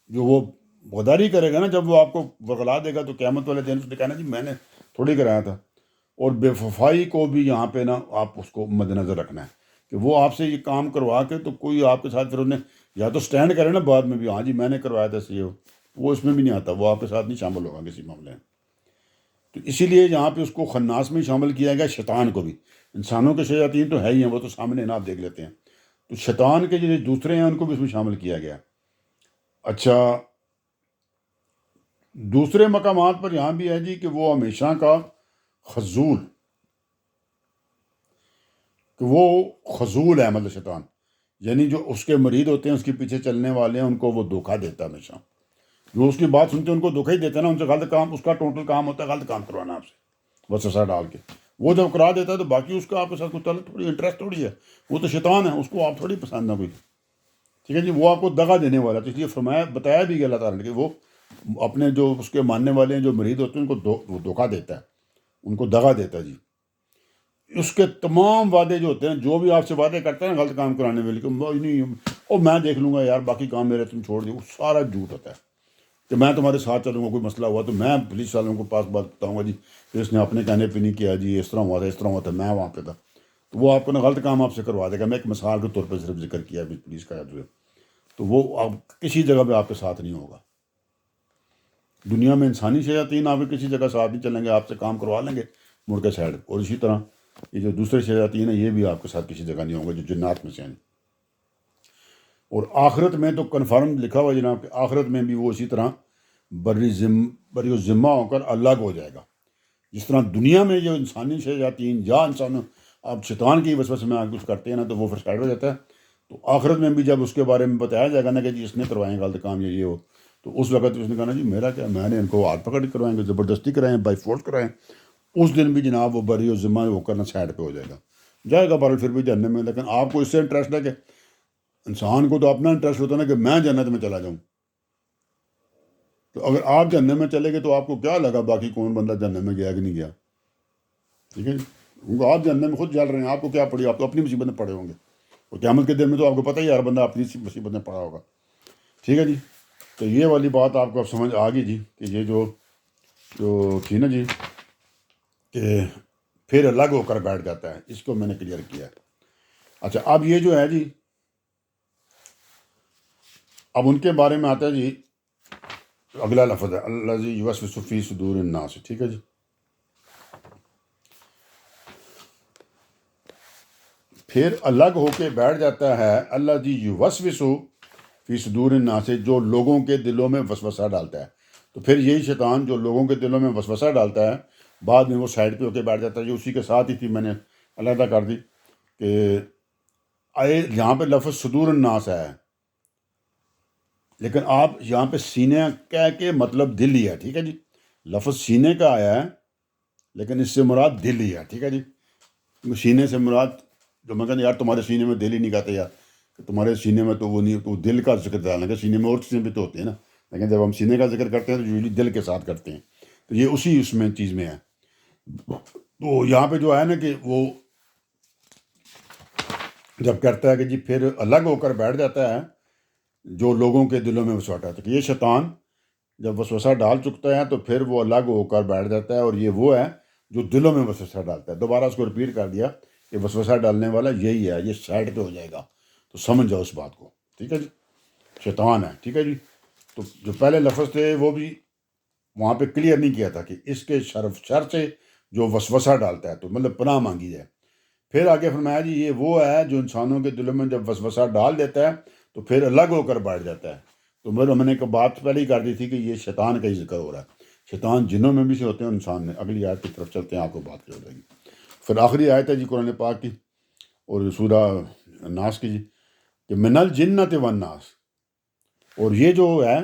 جو وہ غداری کرے گا نا جب وہ آپ کو ورغلا دے گا، تو قیامت والے دن اس نے کہنا جی میں نے تھوڑی کرایا تھا، اور بے وفائی کو بھی یہاں پہ نا آپ اس کو مد نظر رکھنا ہے کہ وہ آپ سے یہ کام کروا کے تو کوئی آپ کے ساتھ پھر انہیں یا تو سٹینڈ کرے نا بعد میں بھی، ہاں جی میں نے کروایا تھا یہ وہ اس میں بھی نہیں آتا، وہ آپ کے ساتھ نہیں شامل ہوگا کسی معاملے میں، تو اسی لیے یہاں پہ اس کو خناس میں شامل کیا گیا، شیطان کو بھی، انسانوں کے شیاطین تو ہے ہی ہیں، وہ تو سامنے نا آپ دیکھ لیتے ہیں، تو شیطان کے جو دوسرے ہیں ان کو بھی اس میں شامل کیا گیا۔ اچھا، دوسرے مقامات پر یہاں بھی ہے جی کہ وہ ہمیشہ کا خزول، کہ وہ خزول ہے، مطلب شیطان یعنی جو اس کے مرید ہوتے ہیں، اس کے پیچھے چلنے والے ہیں، ان کو وہ دھوکہ دیتا ہے ہمیشہ، جو اس کی بات سنتے ہیں ان کو دھوکہ ہی دیتا ہے نا، ان سے غلط کام، اس کا ٹوٹل کام ہوتا ہے غلط کام کروانا آپ سے وسوسہ ڈال کے، وہ جب کرا دیتا ہے تو باقی اس کا آپ کے ساتھ کچھ تعلق تھوڑی، انٹرسٹ تھوڑی ہے، وہ تو شیطان ہے، اس کو آپ تھوڑی پسند نہ کوئی، ٹھیک ہے جی، وہ آپ کو دغا دینے والا ہے، تو اس لیے فرمایا بتایا بھی گیا اللہ تعالیٰ نے کہ وہ اپنے جو اس کے ماننے والے ہیں، جو مرید ہوتے ہیں، ان کو وہ دھوکہ دیتا ہے، ان کو دغا دیتا ہے جی۔ اس کے تمام وعدے جو ہوتے ہیں، جو بھی آپ سے وعدے کرتے ہیں نا غلط کام کرانے والے کہ نہیں اور میں دیکھ لوں گا یار، باقی کام میرے تم چھوڑ دیں، وہ سارا جھوٹ ہوتا ہے کہ میں تمہارے ساتھ چلوں گا، کوئی مسئلہ ہوا تو میں پولیس والوں کو پاس بات بتاؤں گا جی کہ اس نے اپنے کہنے پہ نہیں کیا جی، اس طرح ہوا تھا، اس طرح ہوا تھا، میں وہاں پہ تھا، تو وہ آپ کو نا غلط کام آپ سے کروا دے گا۔ میں ایک مثال کے طور پہ صرف ذکر کیا ابھی پولیس کا جو ہے، تو وہ آپ کسی جگہ پہ آپ کے ساتھ نہیں ہوگا۔ دنیا میں انسانی شیاطین آپ کے کسی جگہ ساتھ نہیں چلیں گے، آپ سے کام کروا لیں گے مڑ کے سائڈ، اور اسی طرح یہ جو دوسرے شیاطین ہیں یہ بھی آپ کے ساتھ کسی جگہ نہیں ہوں گے جو جنات میں سے ہیں۔ اور آخرت میں تو کنفرم لکھا ہوا ہے جناب کہ آخرت میں بھی وہ اسی طرح بری و ذمہ ہو کر الگ ہو جائے گا۔ جس طرح دنیا میں جو انسانی شیاطین یا انسانوں آپ شیطان کی وسوسے میں کچھ کرتے ہیں نا تو وہ پھر سائڈ ہو جاتا ہے، تو آخرت میں بھی جب اس کے بارے میں بتایا جائے گا نا کہ جی اس نے کروائیں غلط کام یا یہ ہو، تو اس وقت اس نے کہا نا جی میرا کیا، میں نے ان کو ہاتھ پکڑ کے کروائیں گے، زبردستی کرائیں، بائی فورس کرائیں، اس دن بھی جناب وہ بری و ذمہ ہو کر نا سائڈ پہ ہو جائے گا بہرحال پھر بھی جہنم میں۔ لیکن آپ کو اس سے انٹرسٹ ہے کہ انسان کو تو اپنا انٹرسٹ ہوتا ہے نا کہ میں جنت میں چلا جاؤں، تو اگر آپ جہنم میں چلے گئے تو آپ کو کیا لگا باقی کون بندہ جہنم میں گیا کہ نہیں گیا؟ ٹھیک ہے جی، کیونکہ آپ جہنم میں خود جل رہے ہیں، آپ کو کیا پڑی، آپ تو اپنی مصیبت میں پڑے ہوں گے، اور قیامت کے دن میں تو آپ کو پتہ ہی ہر بندہ اپنی مصیبت میں پڑا ہوگا۔ ٹھیک ہے جی، تو یہ والی بات آپ کو اب سمجھ آ گئی جی کہ یہ جو تھی نا جی کہ پھر الگ ہو کر بیٹھ جاتا ہے، اس کو میں نے کلیئر کیا ہے۔ اچھا، اب یہ جو ہے جی، اب ان کے بارے میں آتا ہے جی اگلا لفظ ہے الذی یوسوس فی صدور الناس۔ ٹھیک ہے جی، پھر الگ ہو کے بیٹھ جاتا ہے الذی یوسوس فی صدور الناس، جو لوگوں کے دلوں میں وسوسہ ڈالتا ہے۔ تو پھر یہی شیطان جو لوگوں کے دلوں میں وسوسہ ڈالتا ہے بعد میں وہ سائڈ پہ ہو کے بیٹھ جاتا ہے۔ جو اسی کے ساتھ ہی تھی میں نے علیحدہ کر دی کہ یہاں پہ لفظ صدور الناس ہے، لیکن آپ یہاں پہ سینے کہہ کے مطلب دل ہی ہے۔ ٹھیک ہے جی، لفظ سینے کا آیا ہے لیکن اس سے مراد دل ہی ہے۔ ٹھیک ہے جی، سینے سے مراد جو میں کہتا یار تمہارے سینے میں دل ہی نہیں کہتے یار کہ تمہارے سینے میں تو وہ نہیں، تو دل کا ذکر ڈالیں گے، سینے میں اور چیزیں بھی تو ہوتی ہیں نا، لیکن جب ہم سینے کا ذکر کرتے ہیں تو یوزلی دل کے ساتھ کرتے ہیں، تو یہ اسی اس میں چیز میں ہے۔ تو یہاں پہ جو ہے نا کہ وہ جب کرتا ہے کہ جی پھر الگ ہو کر بیٹھ جاتا ہے جو لوگوں کے دلوں میں وسوسہ ڈالتا ہے، کہ یہ شیطان جب وسوسہ ڈال چکتا ہے تو پھر وہ الگ ہو کر بیٹھ جاتا ہے، اور یہ وہ ہے جو دلوں میں وسوسہ ڈالتا ہے۔ دوبارہ اس کو رپیٹ کر دیا کہ وسوسہ ڈالنے والا یہی ہے، یہ سائڈ پہ ہو جائے گا، تو سمجھ جاؤ اس بات کو۔ ٹھیک ہے جی، شیطان ہے۔ ٹھیک ہے جی، تو جو پہلے لفظ تھے وہ بھی وہاں پہ کلیئر نہیں کیا تھا کہ اس کے شر سے جو وسوسہ ڈالتا ہے، تو مطلب پناہ مانگی جائے۔ پھر آگے فرمایا جی یہ وہ ہے جو انسانوں کے دلوں میں جب وسوسہ ڈال دیتا ہے تو پھر الگ ہو کر بیٹھ جاتا ہے۔ تو میں نے ایک بات پہلے ہی کر دی تھی کہ یہ شیطان کا ہی ذکر ہو رہا ہے، شیطان جنوں میں بھی سے ہوتے ہیں انسان میں۔ اگلی آیت کی طرف چلتے ہیں، آپ کو بات ہو جائے گی۔ پھر آخری آیت ہے جی قرآن پاک کی اور سورہ ناس کی جی کہ من الجنۃ والناس، اور یہ جو ہے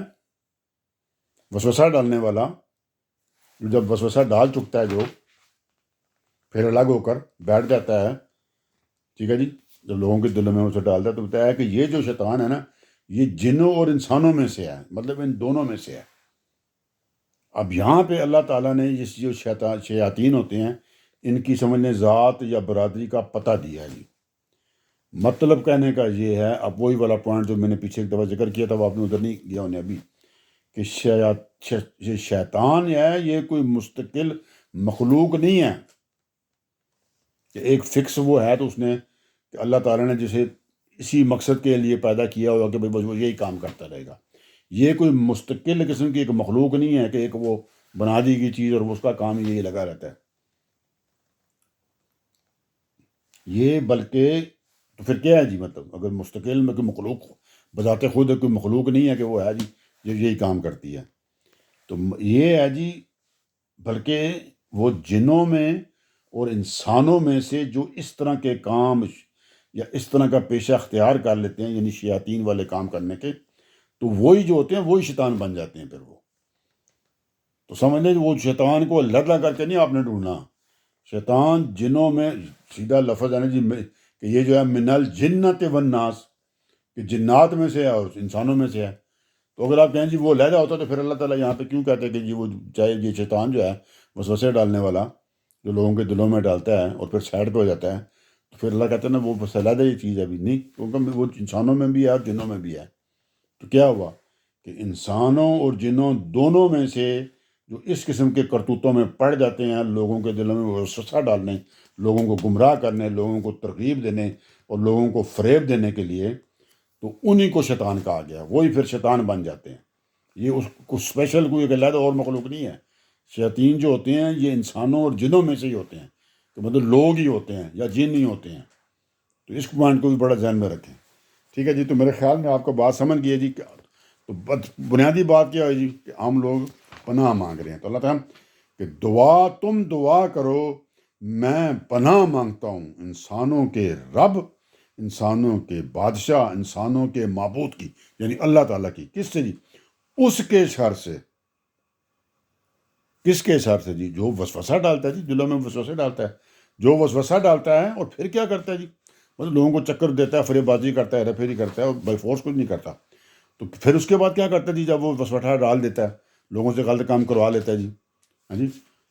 وسوسہ ڈالنے والا جب وسوسہ ڈال چکتا ہے جو پھر الگ ہو کر بیٹھ جاتا ہے۔ ٹھیک ہے جی، جب لوگوں کے دلوں میں اسے ڈالتا ہے تو بتایا ہے کہ یہ جو شیطان ہے نا یہ جنوں اور انسانوں میں سے ہے، مطلب ان دونوں میں سے ہے۔ اب یہاں پہ اللہ تعالیٰ نے یہ جو شیاطین ہوتے ہیں ان کی سمجھنے ذات یا برادری کا پتہ دیا ہے جی۔ مطلب کہنے کا یہ ہے، اب وہی والا پوائنٹ جو میں نے پیچھے ایک دفعہ ذکر کیا تھا وہ آپ نے ادھر نہیں گیا انہیں ابھی، کہ یہ شیطان ہے یہ کوئی مستقل مخلوق نہیں ہے کہ ایک فکس وہ ہے تو اس نے کہ اللہ تعالیٰ نے جسے اسی مقصد کے لیے پیدا کیا ہوا کہ بھائی بس وہ یہی کام کرتا رہے گا۔ یہ کوئی مستقل قسم کی ایک مخلوق نہیں ہے کہ ایک وہ بنا دی گئی چیز اور اس کا کام یہی لگا رہتا ہے۔ یہ بلکہ تو پھر کیا ہے جی، مطلب اگر مستقل میں کوئی مخلوق بذات خود کوئی مخلوق نہیں ہے کہ وہ ہے جی جو یہی کام کرتی ہے، تو یہ ہے جی بلکہ وہ جنوں میں اور انسانوں میں سے جو اس طرح کے کام یا اس طرح کا پیشہ اختیار کر لیتے ہیں، یعنی شیاطین والے کام کرنے کے، تو وہی جو ہوتے ہیں وہی شیطان بن جاتے ہیں۔ پھر وہ تو سمجھ لیں وہ شیطان کو لڑ کر کے نہیں آپ نے ڈھونڈنا، شیطان جنوں میں سیدھا لفظ ہے نا جی کہ یہ جو ہے من الجنۃ والناس، کہ جنات میں سے ہے اور انسانوں میں سے ہے۔ تو اگر آپ کہیں جی وہ لہجہ ہوتا تو پھر اللہ تعالیٰ یہاں پہ کیوں کہتے کہ جی وہ چاہے یہ شیطان جو ہے وسوسے ڈالنے والا جو لوگوں کے دلوں میں ڈالتا ہے اور پھر سائڈ پہ ہو جاتا ہے، تو پھر اللہ کہتا ہے نا وہ بس علیحدہ یہ چیز ہے ابھی نہیں، کیونکہ وہ انسانوں میں بھی ہے اور جنوں میں بھی ہے۔ تو کیا ہوا کہ انسانوں اور جنوں دونوں میں سے جو اس قسم کے کرتوتوں میں پڑ جاتے ہیں، لوگوں کے دلوں میں وسوسہ ڈالنے، لوگوں کو گمراہ کرنے، لوگوں کو ترغیب دینے اور لوگوں کو فریب دینے کے لیے، تو انہی کو شیطان کہا گیا، وہی پھر شیطان بن جاتے ہیں۔ یہ اس کو اسپیشل کوئی ایک علیحدہ اور مخلوق نہیں ہے۔ شیاطین جو ہوتے ہیں یہ انسانوں اور جنوں میں سے ہی ہوتے ہیں، تو مطلب لوگ ہی ہوتے ہیں یا جن ہی ہوتے ہیں۔ تو اس پوائنٹ کو بھی بڑا ذہن میں رکھیں، ٹھیک ہے جی۔ تو میرے خیال میں آپ کو بات سمجھ گئی ہے جی۔ تو بنیادی بات کیا ہے جی کہ ہم لوگ پناہ مانگ رہے ہیں، تو اللہ تعالیٰ کہ تم دعا کرو، میں پناہ مانگتا ہوں انسانوں کے رب، انسانوں کے بادشاہ، انسانوں کے معبود کی، یعنی اللہ تعالیٰ کی۔ کس سے جی؟ اس کے شر سے۔ کس کے شر سے جی؟ جو وسوسہ ڈالتا ہے جی، دلوں میں وسوسہ ڈالتا ہے، جو وسوسہ ڈالتا ہے اور پھر کیا کرتا ہے جی؟ مطلب لوگوں کو چکر دیتا ہے، فریب بازی کرتا ہے، پھیری کرتا ہے، اور بائی فورس کچھ نہیں کرتا۔ تو پھر اس کے بعد کیا کرتا ہے جی؟ جب وہ وسوسہ ڈال دیتا ہے، لوگوں سے غلط کام کروا لیتا ہے جی، ہاں جی،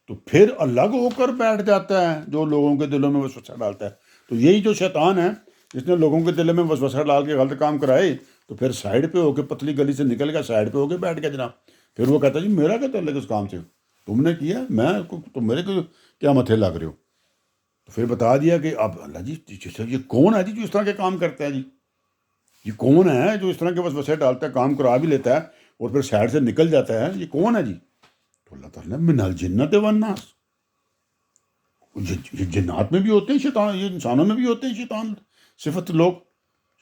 تو پھر الگ ہو کر بیٹھ جاتا ہے جو لوگوں کے دلوں میں وسوسہ ڈالتا ہے۔ تو یہی جو شیطان ہے جس نے لوگوں کے دلوں میں وسوسہ ڈال کے غلط کام کرائے، تو پھر سائڈ پہ ہو کے پتلی گلی سے نکل گیا، سائڈ پہ ہو کے بیٹھ گیا جناب۔ پھر وہ کہتا ہے جی میرا کیا تعلق اس کام سے، تم نے کیا، میں تم میرے کو کیا متھے لگ رہے ہو؟ تو پھر بتا دیا کہ اب اللہ جی یہ کون ہے جی جو اس طرح کے کام کرتا ہے جی؟ یہ کون ہے جو اس طرح کے وسوسے ڈالتا ہے، کام کرا بھی لیتا ہے اور پھر سائڈ سے نکل جاتا ہے؟ یہ کون ہے جی؟ تو اللہ تعالیٰ نے من الجنت والناس، یہ جنات میں بھی ہوتے ہیں شیطان، یہ انسانوں میں بھی ہوتے ہیں شیطان صفت لوگ،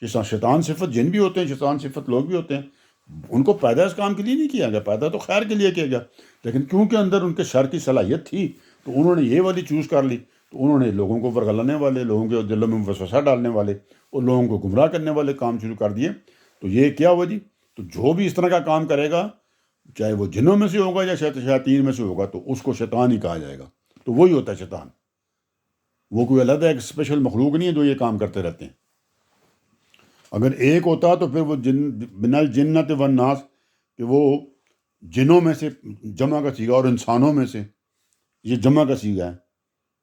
شیطان صفت جن بھی ہوتے ہیں، شیطان صفت لوگ بھی ہوتے ہیں۔ ان کو پیدا اس کام کے لیے نہیں کیا گیا، پیدا تو خیر کے لیے کیا گیا، لیکن کیونکہ اندر ان کے شر کی صلاحیت تھی تو انہوں نے یہ والی چوز کر لی، تو انہوں نے لوگوں کو ورگلانے والے، لوگوں کے دلوں میں وسوسہ ڈالنے والے اور لوگوں کو گمراہ کرنے والے کام شروع کر دیے۔ تو یہ کیا ہوا جی؟ تو جو بھی اس طرح کا کام کرے گا، چاہے وہ جنوں میں سے ہوگا یا شیاطین میں سے ہوگا، تو اس کو شیطان ہی کہا جائے گا۔ تو وہی ہوتا ہے شیطان، وہ کوئی علیحدہ ایک اسپیشل مخلوق نہیں ہے جو یہ کام کرتے رہتے ہیں۔ اگر ایک ہوتا تو پھر وہ من الجنت والناس، کہ وہ جنوں میں سے جمع کا سیگا اور انسانوں میں سے یہ جمع کا سیگا ہے،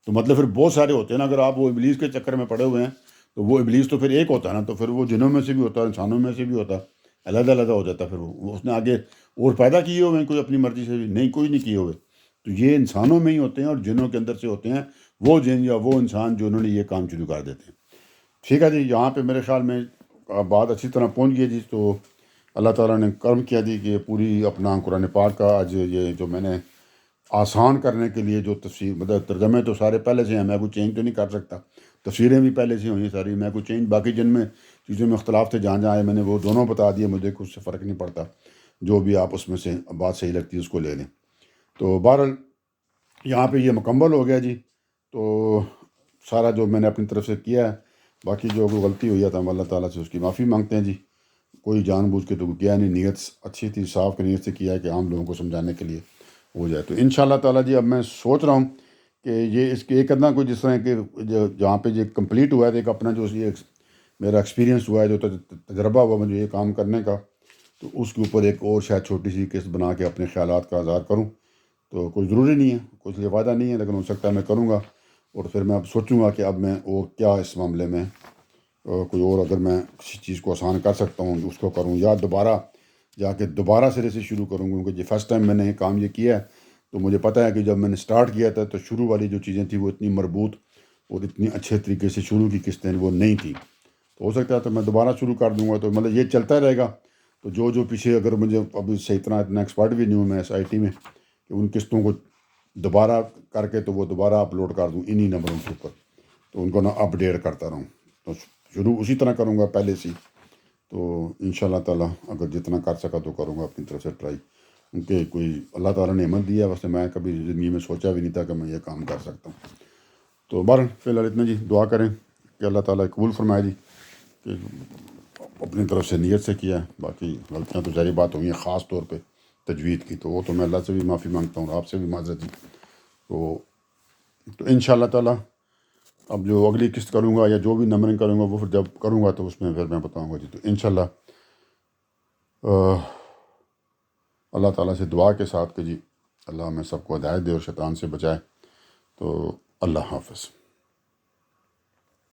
تو مطلب پھر بہت سارے ہوتے ہیں نا۔ اگر آپ وہ ابلیس کے چکر میں پڑے ہوئے ہیں تو وہ ابلیس تو پھر ایک ہوتا ہے نا، تو پھر وہ جنوں میں سے بھی ہوتا ہے، انسانوں میں سے بھی ہوتا، علیحدہ علیحدہ ہو جاتا۔ پھر وہ اس نے آگے اور پیدا کیے ہوئے ہیں کوئی اپنی مرضی سے بھی نہیں، کوئی نہیں کیے ہوئے۔ تو یہ انسانوں میں ہی ہوتے ہیں اور جنوں کے اندر سے ہوتے ہیں وہ جن یا وہ انسان جو انہوں نے یہ کام شروع کر دیتے ہیں۔ ٹھیک ہے جی، یہاں پہ میرے خیال میں بات اچھی طرح پہنچ گئی جی۔ تو اللہ تعالیٰ نے کرم کیا جی کہ پوری اپنا قرآن پاک کا آج یہ جو میں نے آسان کرنے کے لیے جو تفسیر، مطلب ترجمے تو سارے پہلے سے ہیں، میں کوئی چینج تو نہیں کر سکتا، تفسیریں بھی پہلے سے ہوئی ہیں ساری، میں کوئی چینج، باقی جن میں چیزوں میں اختلاف تھے جہاں جہاں آئے میں نے وہ دونوں بتا دیے، مجھے کچھ سے فرق نہیں پڑتا، جو بھی آپ اس میں سے بات صحیح لگتی ہے اس کو لے لیں۔ تو بہرحال یہاں پہ یہ مکمل ہو گیا جی۔ تو سارا جو میں نے اپنی طرف سے کیا ہے، باقی جو کوئی غلطی ہوئی ہے تو ہم اللہ تعالیٰ سے اس کی معافی مانگتے ہیں جی۔ کوئی جان بوجھ کے تو کیا نہیں، نیت اچھی تھی، صاف نیت سے کیا ہے کہ عام لوگوں کو سمجھانے کے لیے ہو جائے۔ تو ان شاء اللہ تعالیٰ جی اب میں سوچ رہا ہوں کہ یہ اس کے ایک ادنا کوئی جس طرح کہ جہاں پہ یہ کمپلیٹ ہوا ہے، ایک اپنا جو یہ میرا ایکسپیرینس ہوا ہے، جو تجربہ ہوا مجھے یہ کام کرنے کا، تو اس کے اوپر ایک اور شاید چھوٹی سی قسط بنا کے اپنے خیالات کا اظہار کروں۔ تو کوئی ضروری نہیں ہے، کچھ لیے وعدہ نہیں ہے، لیکن ہو سکتا ہے میں کروں گا، اور پھر میں اب سوچوں گا کہ اب میں اور کیا اس معاملے میں کوئی اور اگر میں کسی چیز کو آسان کر سکتا ہوں اس کو کروں، یا دوبارہ جا کے دوبارہ سرے سے شروع کروں گا، کیونکہ فرسٹ ٹائم میں نے یہ کام یہ کیا ہے تو مجھے پتہ ہے کہ جب میں نے سٹارٹ کیا تھا تو شروع والی جو چیزیں تھیں وہ اتنی مربوط اور اتنی اچھے طریقے سے شروع کی قسطیں وہ نہیں تھیں، تو ہو سکتا ہے تو میں دوبارہ شروع کر دوں گا، تو مطلب یہ چلتا رہے گا۔ تو جو پیچھے اگر مجھے ابھی صحیح طرح اتنا ایکسپرٹ بھی نہیں ہوں میں اس آئی ٹی میں کہ ان قسطوں کو دوبارہ کر کے تو وہ دوبارہ اپلوڈ کر دوں انہی نمبروں کے اوپر، تو ان کو نہ اپ ڈیٹ کرتا رہوں، تو شروع اسی طرح کروں گا پہلے سے۔ تو ان شاء اللہ تعالیٰ اگر جتنا کر سکا تو کروں گا اپنی طرف سے ٹرائی، کیونکہ کوئی اللہ تعالیٰ نے نعمت دی ہے، ویسے میں کبھی زندگی میں سوچا بھی نہیں تھا کہ میں یہ کام کر سکتا ہوں۔ تو بہرحال فی الحال اتنا جی، دعا کریں کہ اللہ تعالیٰ قبول فرمائے جی، کہ اپنی طرف سے نیت سے کیا ہے، باقی غلطیاں تو ظاہری بات ہوئی ہیں، خاص طور پہ تجوید کی، تو وہ تو میں اللہ سے بھی معافی مانگتا ہوں اور آپ سے بھی معذرت جی۔ تو ان شاء اللہ تعالیٰ اب جو اگلی قسط کروں گا یا جو بھی نمبرنگ کروں گا وہ پھر جب کروں گا تو اس میں پھر میں بتاؤں گا جی۔ تو انشاءاللہ اللہ تعالیٰ سے دعا کے ساتھ کہ جی اللہ ہمیں سب کو ہدایت دے اور شیطان سے بچائے۔ تو اللہ حافظ.